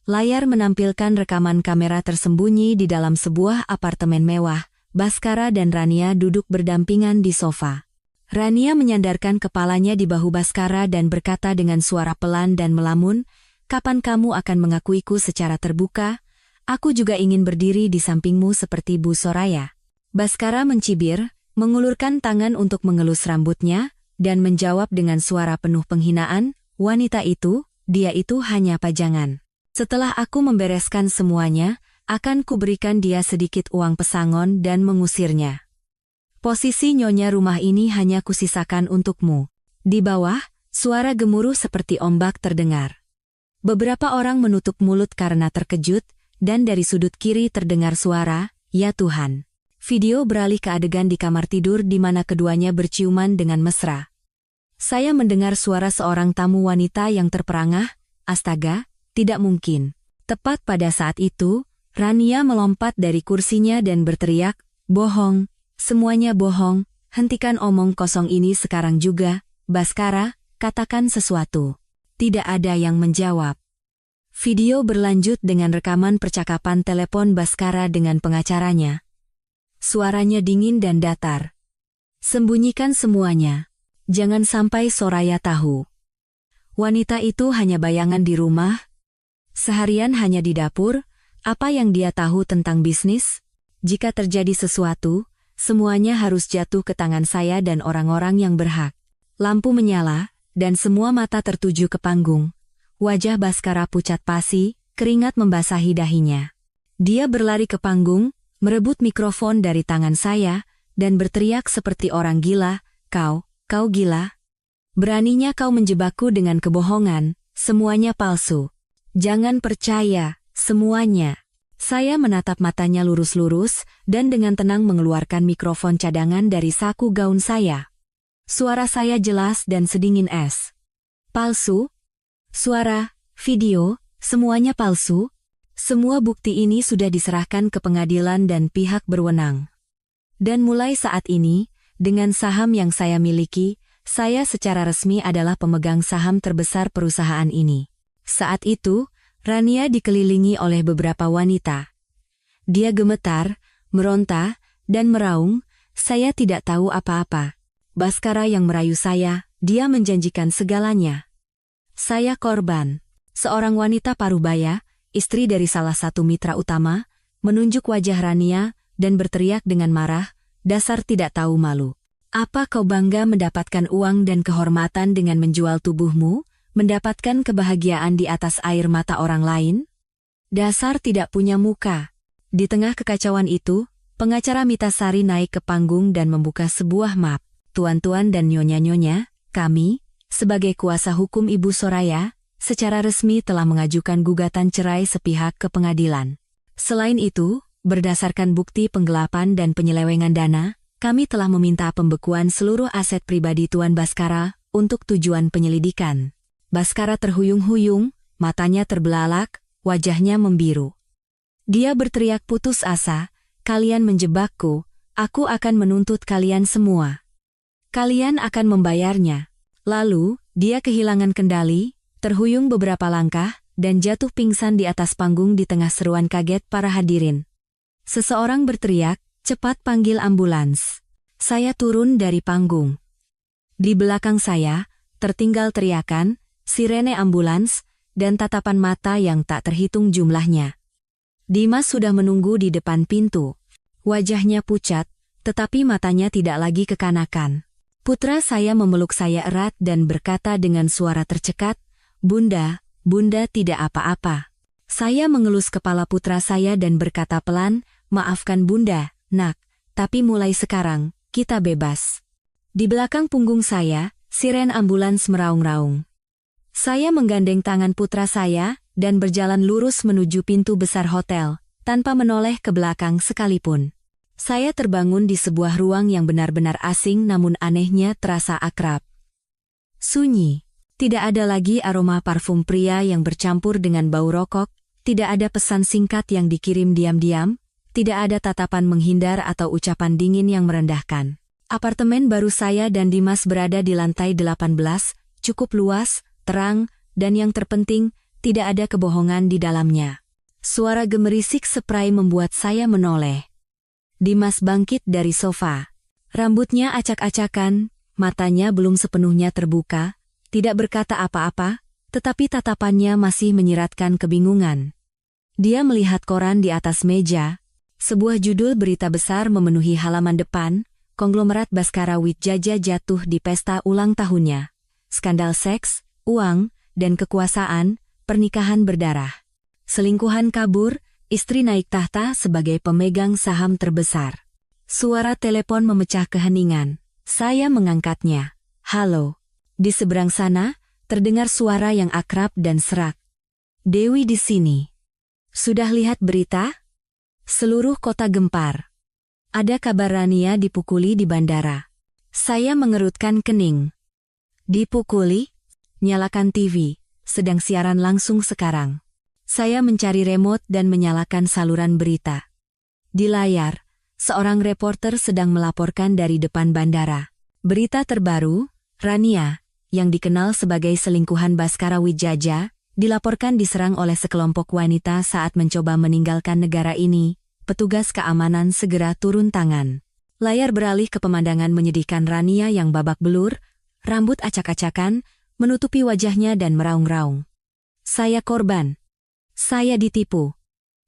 Layar menampilkan rekaman kamera tersembunyi di dalam sebuah apartemen mewah. Baskara dan Rania duduk berdampingan di sofa. Rania menyandarkan kepalanya di bahu Baskara dan berkata dengan suara pelan dan melamun, "Kapan kamu akan mengakuiku secara terbuka? Aku juga ingin berdiri di sampingmu seperti Bu Soraya." Baskara mencibir, mengulurkan tangan untuk mengelus rambutnya, dan menjawab dengan suara penuh penghinaan, "Wanita itu, dia itu hanya pajangan. Setelah aku membereskan semuanya, akan kuberikan dia sedikit uang pesangon dan mengusirnya. Posisi nyonya rumah ini hanya kusisakan untukmu." Di bawah, suara gemuruh seperti ombak terdengar. Beberapa orang menutup mulut karena terkejut, dan dari sudut kiri terdengar suara, "Ya Tuhan." Video beralih ke adegan di kamar tidur di mana keduanya berciuman dengan mesra. Saya mendengar suara seorang tamu wanita yang terperangah, "Astaga, tidak mungkin." Tepat pada saat itu, Rania melompat dari kursinya dan berteriak, "Bohong, semuanya bohong, hentikan omong kosong ini sekarang juga, Baskara, katakan sesuatu." Tidak ada yang menjawab. Video berlanjut dengan rekaman percakapan telepon Baskara dengan pengacaranya. Suaranya dingin dan datar. Sembunyikan semuanya. Jangan sampai Soraya tahu. Wanita itu hanya bayangan di rumah. Seharian hanya di dapur. Apa yang dia tahu tentang bisnis? Jika terjadi sesuatu, semuanya harus jatuh ke tangan saya dan orang-orang yang berhak. Lampu menyala, dan semua mata tertuju ke panggung. Wajah Baskara pucat pasi, keringat membasahi dahinya. Dia berlari ke panggung, merebut mikrofon dari tangan saya, dan berteriak seperti orang gila, kau gila? Beraninya kau menjebakku dengan kebohongan, semuanya palsu. Jangan percaya, semuanya. Saya menatap matanya lurus-lurus, dan dengan tenang mengeluarkan mikrofon cadangan dari saku gaun saya. Suara saya jelas dan sedingin es. Palsu? Suara, video, semuanya palsu? Semua bukti ini sudah diserahkan ke pengadilan dan pihak berwenang. Dan mulai saat ini, dengan saham yang saya miliki, saya secara resmi adalah pemegang saham terbesar perusahaan ini. Saat itu, Rania dikelilingi oleh beberapa wanita. Dia gemetar, meronta, dan meraung. Saya tidak tahu apa-apa. Baskara yang merayu saya, dia menjanjikan segalanya. Saya korban. Seorang wanita parubaya, istri dari salah satu mitra utama, menunjuk wajah Rania dan berteriak dengan marah, dasar tidak tahu malu. Apa kau bangga mendapatkan uang dan kehormatan dengan menjual tubuhmu, mendapatkan kebahagiaan di atas air mata orang lain? Dasar tidak punya muka. Di tengah kekacauan itu, pengacara Mita Sari naik ke panggung dan membuka sebuah map. Tuan-tuan dan nyonya-nyonya, kami, sebagai kuasa hukum Ibu Soraya, secara resmi telah mengajukan gugatan cerai sepihak ke pengadilan. Selain itu, berdasarkan bukti penggelapan dan penyelewengan dana, kami telah meminta pembekuan seluruh aset pribadi Tuan Baskara untuk tujuan penyelidikan. Baskara terhuyung-huyung, matanya terbelalak, wajahnya membiru. Dia berteriak putus asa, kalian menjebakku, aku akan menuntut kalian semua. Kalian akan membayarnya. Lalu, dia kehilangan kendali, terhuyung beberapa langkah, dan jatuh pingsan di atas panggung di tengah seruan kaget para hadirin. Seseorang berteriak, cepat panggil ambulans. Saya turun dari panggung. Di belakang saya, tertinggal teriakan, sirene ambulans, dan tatapan mata yang tak terhitung jumlahnya. Dimas sudah menunggu di depan pintu. Wajahnya pucat, tetapi matanya tidak lagi kekanakan. Putra saya memeluk saya erat dan berkata dengan suara tercekat, Bunda, Bunda tidak apa-apa. Saya mengelus kepala putra saya dan berkata pelan, maafkan Bunda, Nak, tapi mulai sekarang, kita bebas. Di belakang punggung saya, siren ambulans meraung-raung. Saya menggandeng tangan putra saya, dan berjalan lurus menuju pintu besar hotel, tanpa menoleh ke belakang sekalipun. Saya terbangun di sebuah ruang yang benar-benar asing namun anehnya terasa akrab. Sunyi. Tidak ada lagi aroma parfum pria yang bercampur dengan bau rokok, tidak ada pesan singkat yang dikirim diam-diam, tidak ada tatapan menghindar atau ucapan dingin yang merendahkan. Apartemen baru saya dan Dimas berada di lantai 18, cukup luas, terang, dan yang terpenting, tidak ada kebohongan di dalamnya. Suara gemerisik spray membuat saya menoleh. Dimas bangkit dari sofa. Rambutnya acak-acakan, matanya belum sepenuhnya terbuka, tidak berkata apa-apa, tetapi tatapannya masih menyiratkan kebingungan. Dia melihat koran di atas meja. Sebuah judul berita besar memenuhi halaman depan, konglomerat Baskara Wijaya jatuh di pesta ulang tahunnya. Skandal seks, uang, dan kekuasaan, pernikahan berdarah. Selingkuhan kabur, istri naik tahta sebagai pemegang saham terbesar. Suara telepon memecah keheningan. Saya mengangkatnya. Halo. Di seberang sana, terdengar suara yang akrab dan serak. Dewi di sini. Sudah lihat berita? Seluruh kota gempar. Ada kabar Rania dipukuli di bandara. Saya mengerutkan kening. Dipukuli? Nyalakan TV, sedang siaran langsung sekarang. Saya mencari remote dan menyalakan saluran berita. Di layar, seorang reporter sedang melaporkan dari depan bandara. Berita terbaru, Rania, yang dikenal sebagai selingkuhan Baskara Wijaya, dilaporkan diserang oleh sekelompok wanita saat mencoba meninggalkan negara ini, petugas keamanan segera turun tangan. Layar beralih ke pemandangan menyedihkan Rania yang babak belur, rambut acak-acakan, menutupi wajahnya dan meraung-raung. Saya korban. Saya ditipu.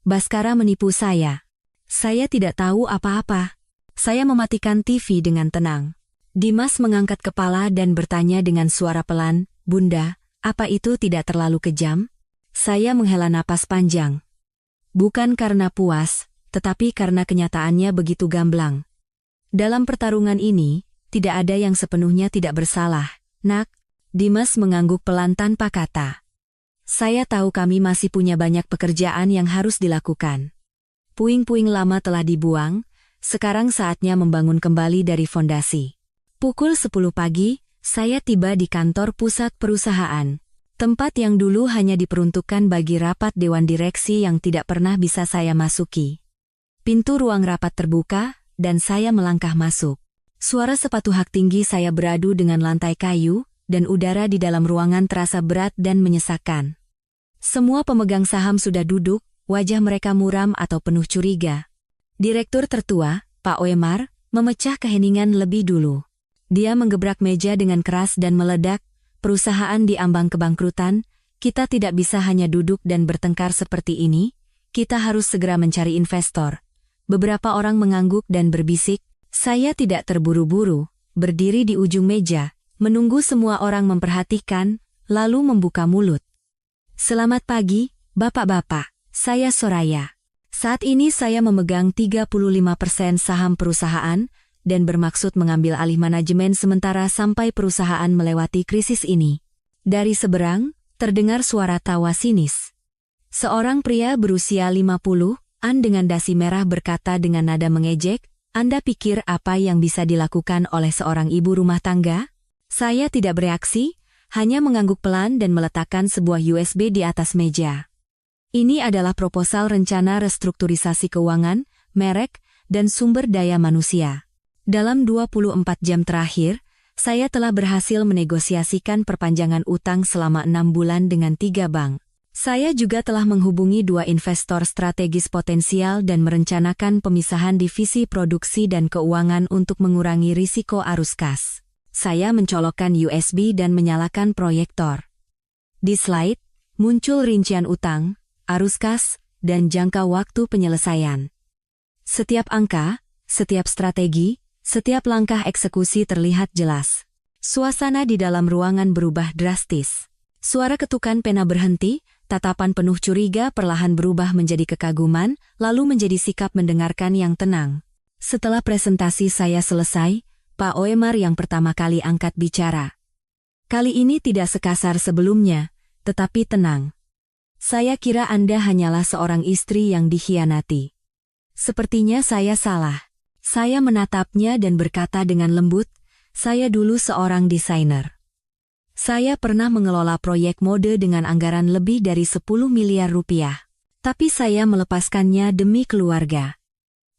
Baskara menipu saya. Saya tidak tahu apa-apa. Saya mematikan TV dengan tenang. Dimas mengangkat kepala dan bertanya dengan suara pelan, "Bunda, apa itu tidak terlalu kejam?" Saya menghela napas panjang. Bukan karena puas, tetapi karena kenyataannya begitu gamblang. Dalam pertarungan ini, tidak ada yang sepenuhnya tidak bersalah, Nak. Dimas mengangguk pelan tanpa kata. Saya tahu kami masih punya banyak pekerjaan yang harus dilakukan. Puing-puing lama telah dibuang, sekarang saatnya membangun kembali dari fondasi. Pukul 10 pagi, saya tiba di kantor pusat perusahaan. Tempat yang dulu hanya diperuntukkan bagi rapat dewan direksi yang tidak pernah bisa saya masuki. Pintu ruang rapat terbuka, dan saya melangkah masuk. Suara sepatu hak tinggi saya beradu dengan lantai kayu, dan udara di dalam ruangan terasa berat dan menyesakkan. Semua pemegang saham sudah duduk, wajah mereka muram atau penuh curiga. Direktur tertua, Pak Oemar, memecah keheningan lebih dulu. Dia menggebrak meja dengan keras dan meledak, "Perusahaan diambang kebangkrutan, kita tidak bisa hanya duduk dan bertengkar seperti ini, kita harus segera mencari investor." Beberapa orang mengangguk dan berbisik, saya tidak terburu-buru, berdiri di ujung meja, menunggu semua orang memperhatikan, lalu membuka mulut. "Selamat pagi, Bapak-bapak, saya Soraya. Saat ini saya memegang 35% saham perusahaan, dan bermaksud mengambil alih manajemen sementara sampai perusahaan melewati krisis ini." Dari seberang, terdengar suara tawa sinis. Seorang pria berusia 50-an dengan dasi merah berkata dengan nada mengejek, "Anda pikir apa yang bisa dilakukan oleh seorang ibu rumah tangga?" Saya tidak bereaksi, hanya mengangguk pelan dan meletakkan sebuah USB di atas meja. Ini adalah proposal rencana restrukturisasi keuangan, merek, dan sumber daya manusia. Dalam 24 jam terakhir, saya telah berhasil menegosiasikan perpanjangan utang selama 6 bulan dengan 3 bank. Saya juga telah menghubungi 2 investor strategis potensial dan merencanakan pemisahan divisi produksi dan keuangan untuk mengurangi risiko arus kas. Saya mencolokkan USB dan menyalakan proyektor. Di slide, muncul rincian utang, arus kas, dan jangka waktu penyelesaian. Setiap angka, setiap strategi, setiap langkah eksekusi terlihat jelas. Suasana di dalam ruangan berubah drastis. Suara ketukan pena berhenti, tatapan penuh curiga perlahan berubah menjadi kekaguman, lalu menjadi sikap mendengarkan yang tenang. Setelah presentasi saya selesai, Pak Oemar yang pertama kali angkat bicara. Kali ini tidak sekasar sebelumnya, tetapi tenang. "Saya kira Anda hanyalah seorang istri yang dikhianati. Sepertinya saya salah." Saya menatapnya dan berkata dengan lembut, "Saya dulu seorang desainer. Saya pernah mengelola proyek mode dengan anggaran lebih dari 10 miliar rupiah. Tapi saya melepaskannya demi keluarga.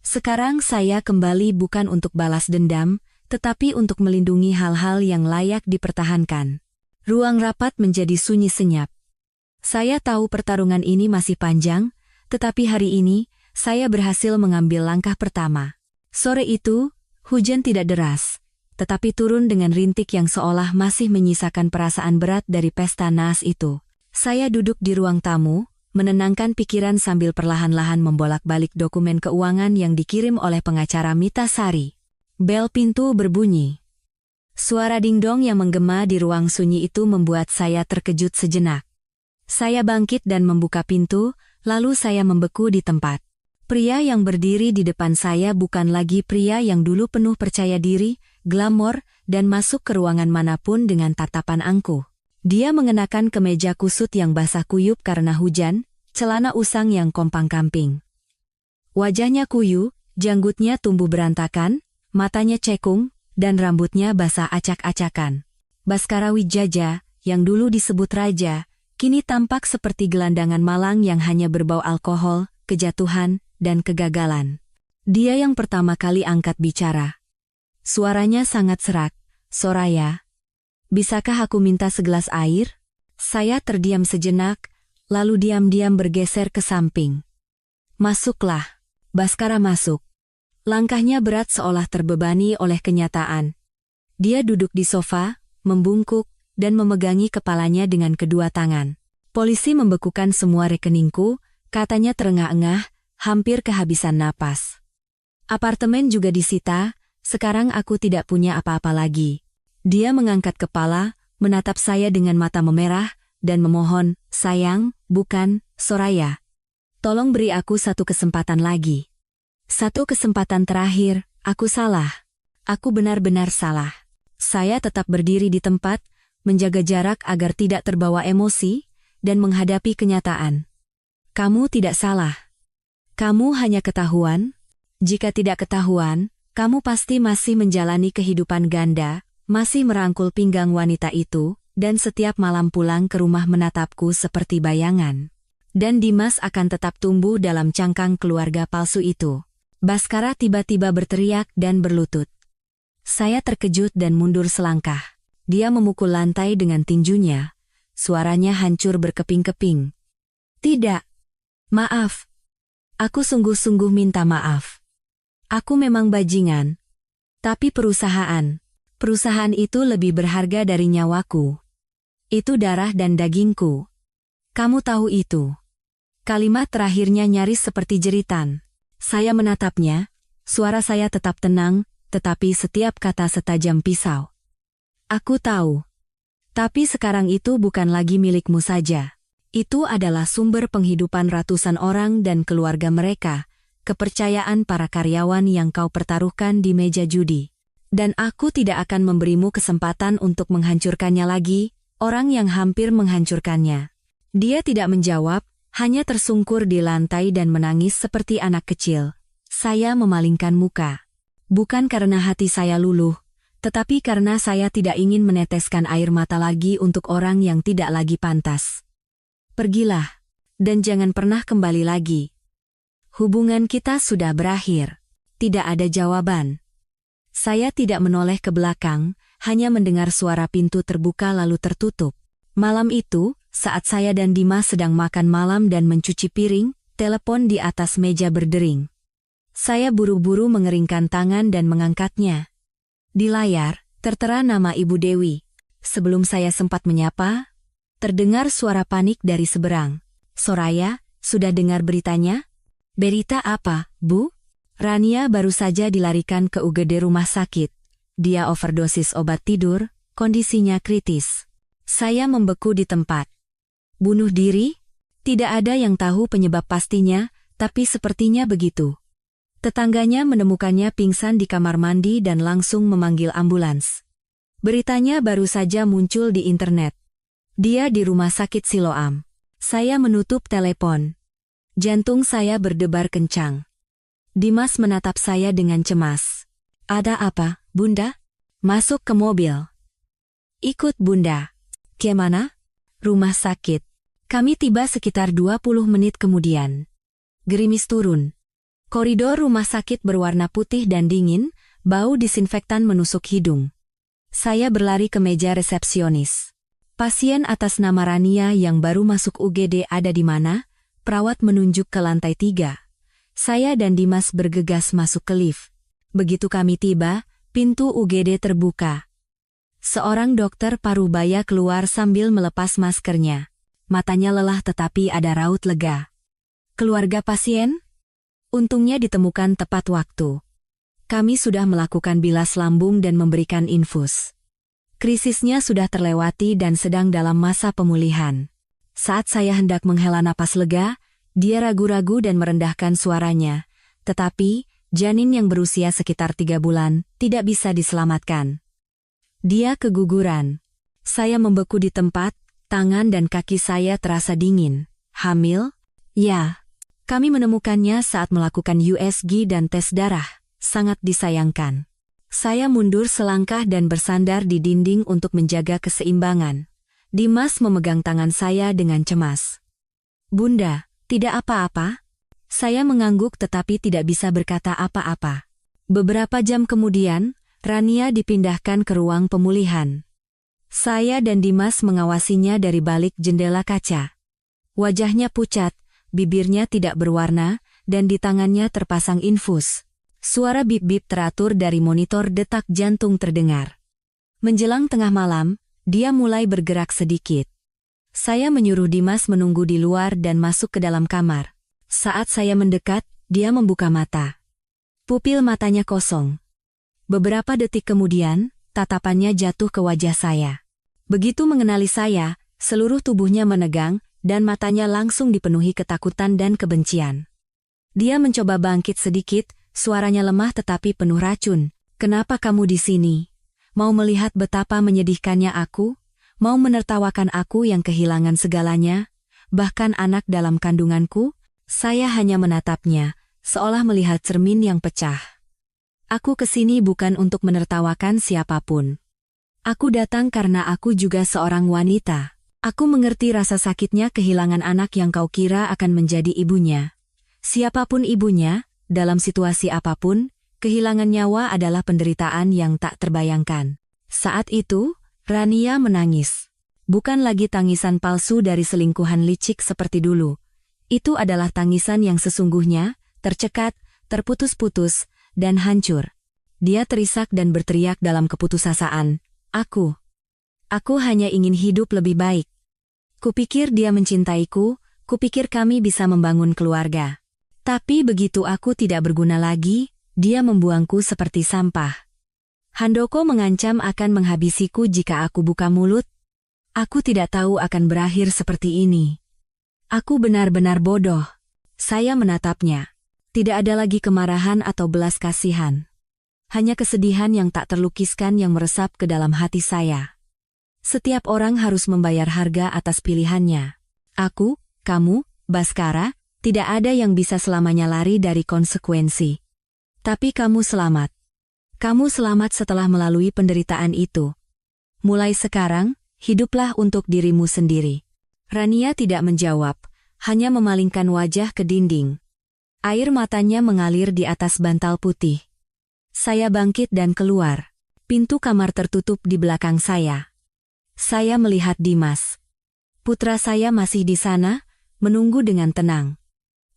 Sekarang saya kembali bukan untuk balas dendam, tetapi untuk melindungi hal-hal yang layak dipertahankan." Ruang rapat menjadi sunyi senyap. Saya tahu pertarungan ini masih panjang, tetapi hari ini, saya berhasil mengambil langkah pertama. Sore itu, hujan tidak deras, tetapi turun dengan rintik yang seolah masih menyisakan perasaan berat dari pesta naas itu. Saya duduk di ruang tamu, menenangkan pikiran sambil perlahan-lahan membolak-balik dokumen keuangan yang dikirim oleh pengacara Mita Sari. Bel pintu berbunyi. Suara dingdong yang menggema di ruang sunyi itu membuat saya terkejut sejenak. Saya bangkit dan membuka pintu, lalu saya membeku di tempat. Pria yang berdiri di depan saya bukan lagi pria yang dulu penuh percaya diri, glamor, dan masuk ke ruangan manapun dengan tatapan angkuh. Dia mengenakan kemeja kusut yang basah kuyup karena hujan, celana usang yang kompang-kamping. Wajahnya kuyu, janggutnya tumbuh berantakan, matanya cekung, dan rambutnya basah acak-acakan. Baskara Wijaya, yang dulu disebut raja, kini tampak seperti gelandangan malang yang hanya berbau alkohol, kejatuhan, dan kegagalan. Dia yang pertama kali angkat bicara. Suaranya sangat serak, "Soraya, bisakah aku minta segelas air?" Saya terdiam sejenak, lalu diam-diam bergeser ke samping. "Masuklah." Baskara masuk. Langkahnya berat seolah terbebani oleh kenyataan. Dia duduk di sofa, membungkuk, dan memegangi kepalanya dengan kedua tangan. Polisi membekukan semua rekeningku, katanya terengah-engah, hampir kehabisan napas. Apartemen juga disita, sekarang aku tidak punya apa-apa lagi. Dia mengangkat kepala, menatap saya dengan mata memerah, dan memohon, sayang, bukan, Soraya. Tolong beri aku satu kesempatan lagi. Satu kesempatan terakhir, aku salah. Aku benar-benar salah. Saya tetap berdiri di tempat, menjaga jarak agar tidak terbawa emosi, dan menghadapi kenyataan. Kamu tidak salah. Kamu hanya ketahuan. Jika tidak ketahuan, kamu pasti masih menjalani kehidupan ganda, masih merangkul pinggang wanita itu, dan setiap malam pulang ke rumah menatapku seperti bayangan. Dan Dimas akan tetap tumbuh dalam cangkang keluarga palsu itu. Baskara tiba-tiba berteriak dan berlutut. Saya terkejut dan mundur selangkah. Dia memukul lantai dengan tinjunya. Suaranya hancur berkeping-keping. Tidak. Maaf. Aku sungguh-sungguh minta maaf. Aku memang bajingan. Tapi perusahaan itu lebih berharga dari nyawaku. Itu darah dan dagingku. Kamu tahu itu. Kalimat terakhirnya nyaris seperti jeritan. Saya menatapnya, suara saya tetap tenang, tetapi setiap kata setajam pisau. Aku tahu. Tapi sekarang itu bukan lagi milikmu saja. Itu adalah sumber penghidupan ratusan orang dan keluarga mereka, kepercayaan para karyawan yang kau pertaruhkan di meja judi. Dan aku tidak akan memberimu kesempatan untuk menghancurkannya lagi, orang yang hampir menghancurkannya. Dia tidak menjawab, hanya tersungkur di lantai dan menangis seperti anak kecil. Saya memalingkan muka. Bukan karena hati saya luluh, tetapi karena saya tidak ingin meneteskan air mata lagi untuk orang yang tidak lagi pantas. Pergilah, dan jangan pernah kembali lagi. Hubungan kita sudah berakhir. Tidak ada jawaban. Saya tidak menoleh ke belakang, hanya mendengar suara pintu terbuka lalu tertutup. Malam itu, saat saya dan Dimas sedang makan malam dan mencuci piring, telepon di atas meja berdering. Saya buru-buru mengeringkan tangan dan mengangkatnya. Di layar, tertera nama Ibu Dewi. Sebelum saya sempat menyapa, terdengar suara panik dari seberang. Soraya, sudah dengar beritanya? Berita apa, Bu? Rania baru saja dilarikan ke UGD rumah sakit. Dia overdosis obat tidur, kondisinya kritis. Saya membeku di tempat. Bunuh diri? Tidak ada yang tahu penyebab pastinya, tapi sepertinya begitu. Tetangganya menemukannya pingsan di kamar mandi dan langsung memanggil ambulans. Beritanya baru saja muncul di internet. Dia di rumah sakit Siloam. Saya menutup telepon. Jantung saya berdebar kencang. Dimas menatap saya dengan cemas. Ada apa, Bunda? Masuk ke mobil. Ikut Bunda. Kemana? Rumah sakit. Kami tiba sekitar 20 menit kemudian. Gerimis turun. Koridor rumah sakit berwarna putih dan dingin, bau disinfektan menusuk hidung. Saya berlari ke meja resepsionis. Pasien atas nama Rania yang baru masuk UGD ada di mana? Perawat menunjuk ke lantai 3. Saya dan Dimas bergegas masuk ke lift. Begitu kami tiba, pintu UGD terbuka. Seorang dokter parubaya keluar sambil melepas maskernya. Matanya lelah tetapi ada raut lega. Keluarga pasien? Untungnya ditemukan tepat waktu. Kami sudah melakukan bilas lambung dan memberikan infus. Krisisnya sudah terlewati dan sedang dalam masa pemulihan. Saat saya hendak menghela napas lega, dia ragu-ragu dan merendahkan suaranya. Tetapi, janin yang berusia sekitar 3 bulan tidak bisa diselamatkan. Dia keguguran. Saya membeku di tempat, tangan dan kaki saya terasa dingin. Hamil? Ya. Kami menemukannya saat melakukan USG dan tes darah. Sangat disayangkan. Saya mundur selangkah dan bersandar di dinding untuk menjaga keseimbangan. Dimas memegang tangan saya dengan cemas. Bunda, tidak apa-apa? Saya mengangguk tetapi tidak bisa berkata apa-apa. Beberapa jam kemudian, Rania dipindahkan ke ruang pemulihan. Saya dan Dimas mengawasinya dari balik jendela kaca. Wajahnya pucat, bibirnya tidak berwarna, dan di tangannya terpasang infus. Suara bip-bip teratur dari monitor detak jantung terdengar. Menjelang tengah malam, dia mulai bergerak sedikit. Saya menyuruh Dimas menunggu di luar dan masuk ke dalam kamar. Saat saya mendekat, dia membuka mata. Pupil matanya kosong. Beberapa detik kemudian, tatapannya jatuh ke wajah saya. Begitu mengenali saya, seluruh tubuhnya menegang, dan matanya langsung dipenuhi ketakutan dan kebencian. Dia mencoba bangkit sedikit, suaranya lemah tetapi penuh racun. "Kenapa kamu di sini? Mau melihat betapa menyedihkannya aku? Mau menertawakan aku yang kehilangan segalanya? Bahkan anak dalam kandunganku?" Saya hanya menatapnya, seolah melihat cermin yang pecah. "Aku kesini bukan untuk menertawakan siapapun. Aku datang karena aku juga seorang wanita. Aku mengerti rasa sakitnya kehilangan anak yang kau kira akan menjadi ibunya. Siapapun ibunya, dalam situasi apapun, kehilangan nyawa adalah penderitaan yang tak terbayangkan." Saat itu, Rania menangis. Bukan lagi tangisan palsu dari selingkuhan licik seperti dulu. Itu adalah tangisan yang sesungguhnya, tercekat, terputus-putus, dan hancur. Dia terisak dan berteriak dalam keputusasaan, Aku hanya ingin hidup lebih baik. Kupikir dia mencintaiku, kupikir kami bisa membangun keluarga. Tapi begitu aku tidak berguna lagi, dia membuangku seperti sampah. Handoko mengancam akan menghabisiku jika aku buka mulut. Aku tidak tahu akan berakhir seperti ini. Aku benar-benar bodoh." Saya menatapnya. Tidak ada lagi kemarahan atau belas kasihan. Hanya kesedihan yang tak terlukiskan yang meresap ke dalam hati saya. Setiap orang harus membayar harga atas pilihannya. Aku, kamu, Baskara, tidak ada yang bisa selamanya lari dari konsekuensi. Tapi kamu selamat. Kamu selamat setelah melalui penderitaan itu. Mulai sekarang, hiduplah untuk dirimu sendiri. Rania tidak menjawab, hanya memalingkan wajah ke dinding. Air matanya mengalir di atas bantal putih. Saya bangkit dan keluar. Pintu kamar tertutup di belakang saya. Saya melihat Dimas. Putra saya masih di sana, menunggu dengan tenang.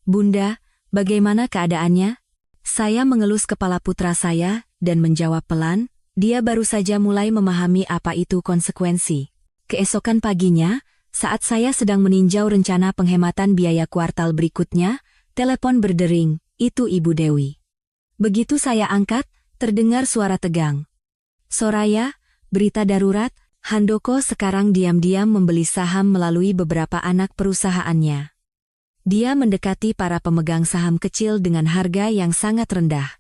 "Bunda, bagaimana keadaannya?" Saya mengelus kepala putra saya, dan menjawab pelan, dia baru saja mulai memahami apa itu konsekuensi. Keesokan paginya, saat saya sedang meninjau rencana penghematan biaya kuartal berikutnya, telepon berdering, itu Ibu Dewi. Begitu saya angkat, terdengar suara tegang. "Soraya, berita darurat, Handoko sekarang diam-diam membeli saham melalui beberapa anak perusahaannya. Dia mendekati para pemegang saham kecil dengan harga yang sangat rendah.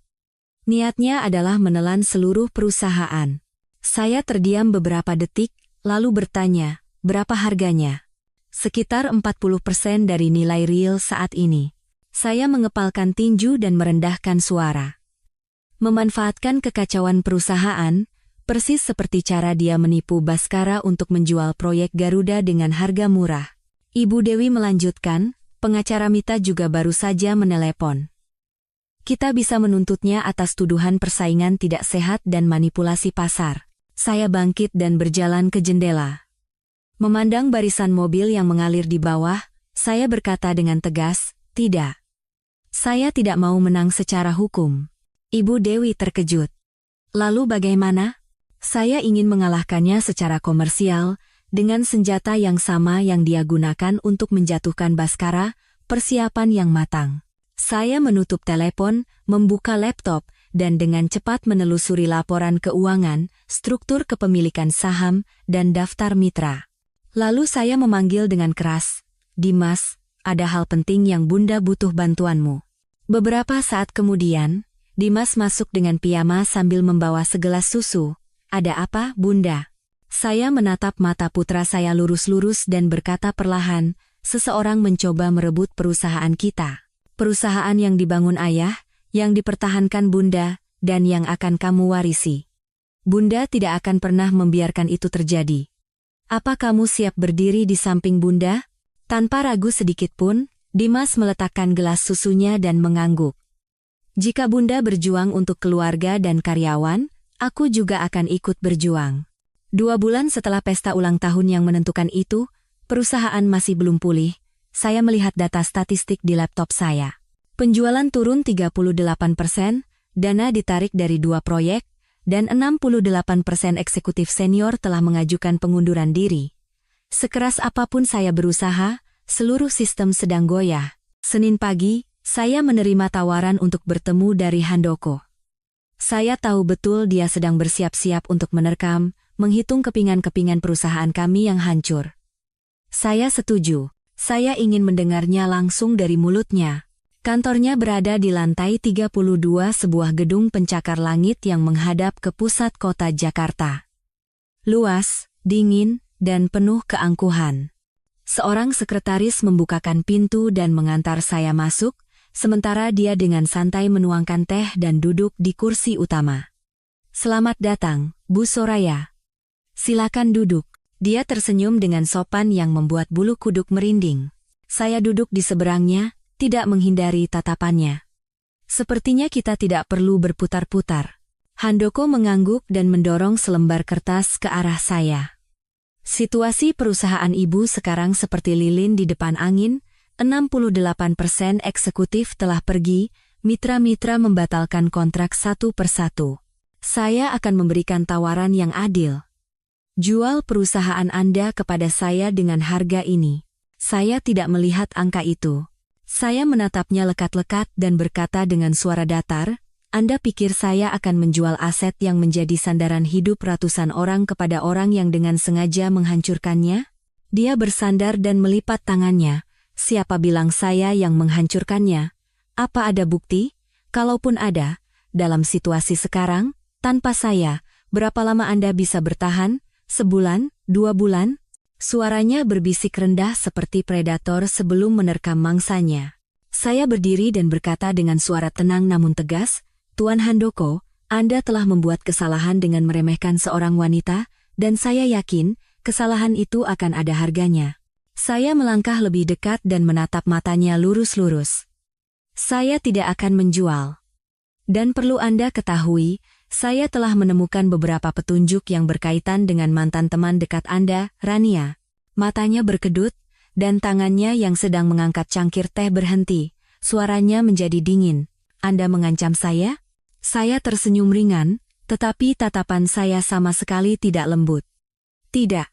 Niatnya adalah menelan seluruh perusahaan." Saya terdiam beberapa detik, lalu bertanya, "Berapa harganya?" "Sekitar 40% dari nilai real saat ini." Saya mengepalkan tinju dan merendahkan suara. Memanfaatkan kekacauan perusahaan, persis seperti cara dia menipu Baskara untuk menjual proyek Garuda dengan harga murah. Ibu Dewi melanjutkan, "Pengacara Mita juga baru saja menelepon. Kita bisa menuntutnya atas tuduhan persaingan tidak sehat dan manipulasi pasar." Saya bangkit dan berjalan ke jendela. Memandang barisan mobil yang mengalir di bawah, saya berkata dengan tegas, "Tidak. Saya tidak mau menang secara hukum." Ibu Dewi terkejut. "Lalu bagaimana?" "Saya ingin mengalahkannya secara komersial, dengan senjata yang sama yang dia gunakan untuk menjatuhkan Baskara, persiapan yang matang." Saya menutup telepon, membuka laptop, dan dengan cepat menelusuri laporan keuangan, struktur kepemilikan saham, dan daftar mitra. Lalu saya memanggil dengan keras, "Dimas, ada hal penting yang Bunda butuh bantuanmu." Beberapa saat kemudian, Dimas masuk dengan piyama sambil membawa segelas susu. "Ada apa, Bunda?" Saya menatap mata putra saya lurus-lurus dan berkata perlahan, "Seseorang mencoba merebut perusahaan kita. Perusahaan yang dibangun ayah, yang dipertahankan Bunda, dan yang akan kamu warisi. Bunda tidak akan pernah membiarkan itu terjadi. Apa kamu siap berdiri di samping Bunda?" Tanpa ragu sedikit pun, Dimas meletakkan gelas susunya dan mengangguk. "Jika Bunda berjuang untuk keluarga dan karyawan, aku juga akan ikut berjuang." 2 bulan setelah pesta ulang tahun yang menentukan itu, perusahaan masih belum pulih. Saya melihat data statistik di laptop saya. Penjualan turun 38%, dana ditarik dari 2 proyek, dan 68% eksekutif senior telah mengajukan pengunduran diri. Sekeras apapun saya berusaha, seluruh sistem sedang goyah. Senin pagi, saya menerima tawaran untuk bertemu dari Handoko. Saya tahu betul dia sedang bersiap-siap untuk menerkam, menghitung kepingan-kepingan perusahaan kami yang hancur. Saya setuju. Saya ingin mendengarnya langsung dari mulutnya. Kantornya berada di lantai 32 sebuah gedung pencakar langit yang menghadap ke pusat kota Jakarta. Luas, dingin, dan penuh keangkuhan. Seorang sekretaris membukakan pintu dan mengantar saya masuk, sementara dia dengan santai menuangkan teh dan duduk di kursi utama. "Selamat datang, Bu Soraya. Silakan duduk." Dia tersenyum dengan sopan yang membuat bulu kuduk merinding. Saya duduk di seberangnya, tidak menghindari tatapannya. "Sepertinya kita tidak perlu berputar-putar." Handoko mengangguk dan mendorong selembar kertas ke arah saya. "Situasi perusahaan ibu sekarang seperti lilin di depan angin, 68% eksekutif telah pergi, mitra-mitra membatalkan kontrak satu persatu. Saya akan memberikan tawaran yang adil. Jual perusahaan Anda kepada saya dengan harga ini." Saya tidak melihat angka itu. Saya menatapnya lekat-lekat dan berkata dengan suara datar, "Anda pikir saya akan menjual aset yang menjadi sandaran hidup ratusan orang kepada orang yang dengan sengaja menghancurkannya?" Dia bersandar dan melipat tangannya. "Siapa bilang saya yang menghancurkannya? Apa ada bukti? Kalaupun ada, dalam situasi sekarang, tanpa saya, berapa lama Anda bisa bertahan? Sebulan? 2 bulan?" Suaranya berbisik rendah seperti predator sebelum menerkam mangsanya. Saya berdiri dan berkata dengan suara tenang namun tegas, "Tuan Handoko, Anda telah membuat kesalahan dengan meremehkan seorang wanita, dan saya yakin kesalahan itu akan ada harganya." Saya melangkah lebih dekat dan menatap matanya lurus-lurus. "Saya tidak akan menjual. Dan perlu Anda ketahui, saya telah menemukan beberapa petunjuk yang berkaitan dengan mantan teman dekat Anda, Rania." Matanya berkedut, dan tangannya yang sedang mengangkat cangkir teh berhenti. Suaranya menjadi dingin. "Anda mengancam saya?" Saya tersenyum ringan, tetapi tatapan saya sama sekali tidak lembut. "Tidak.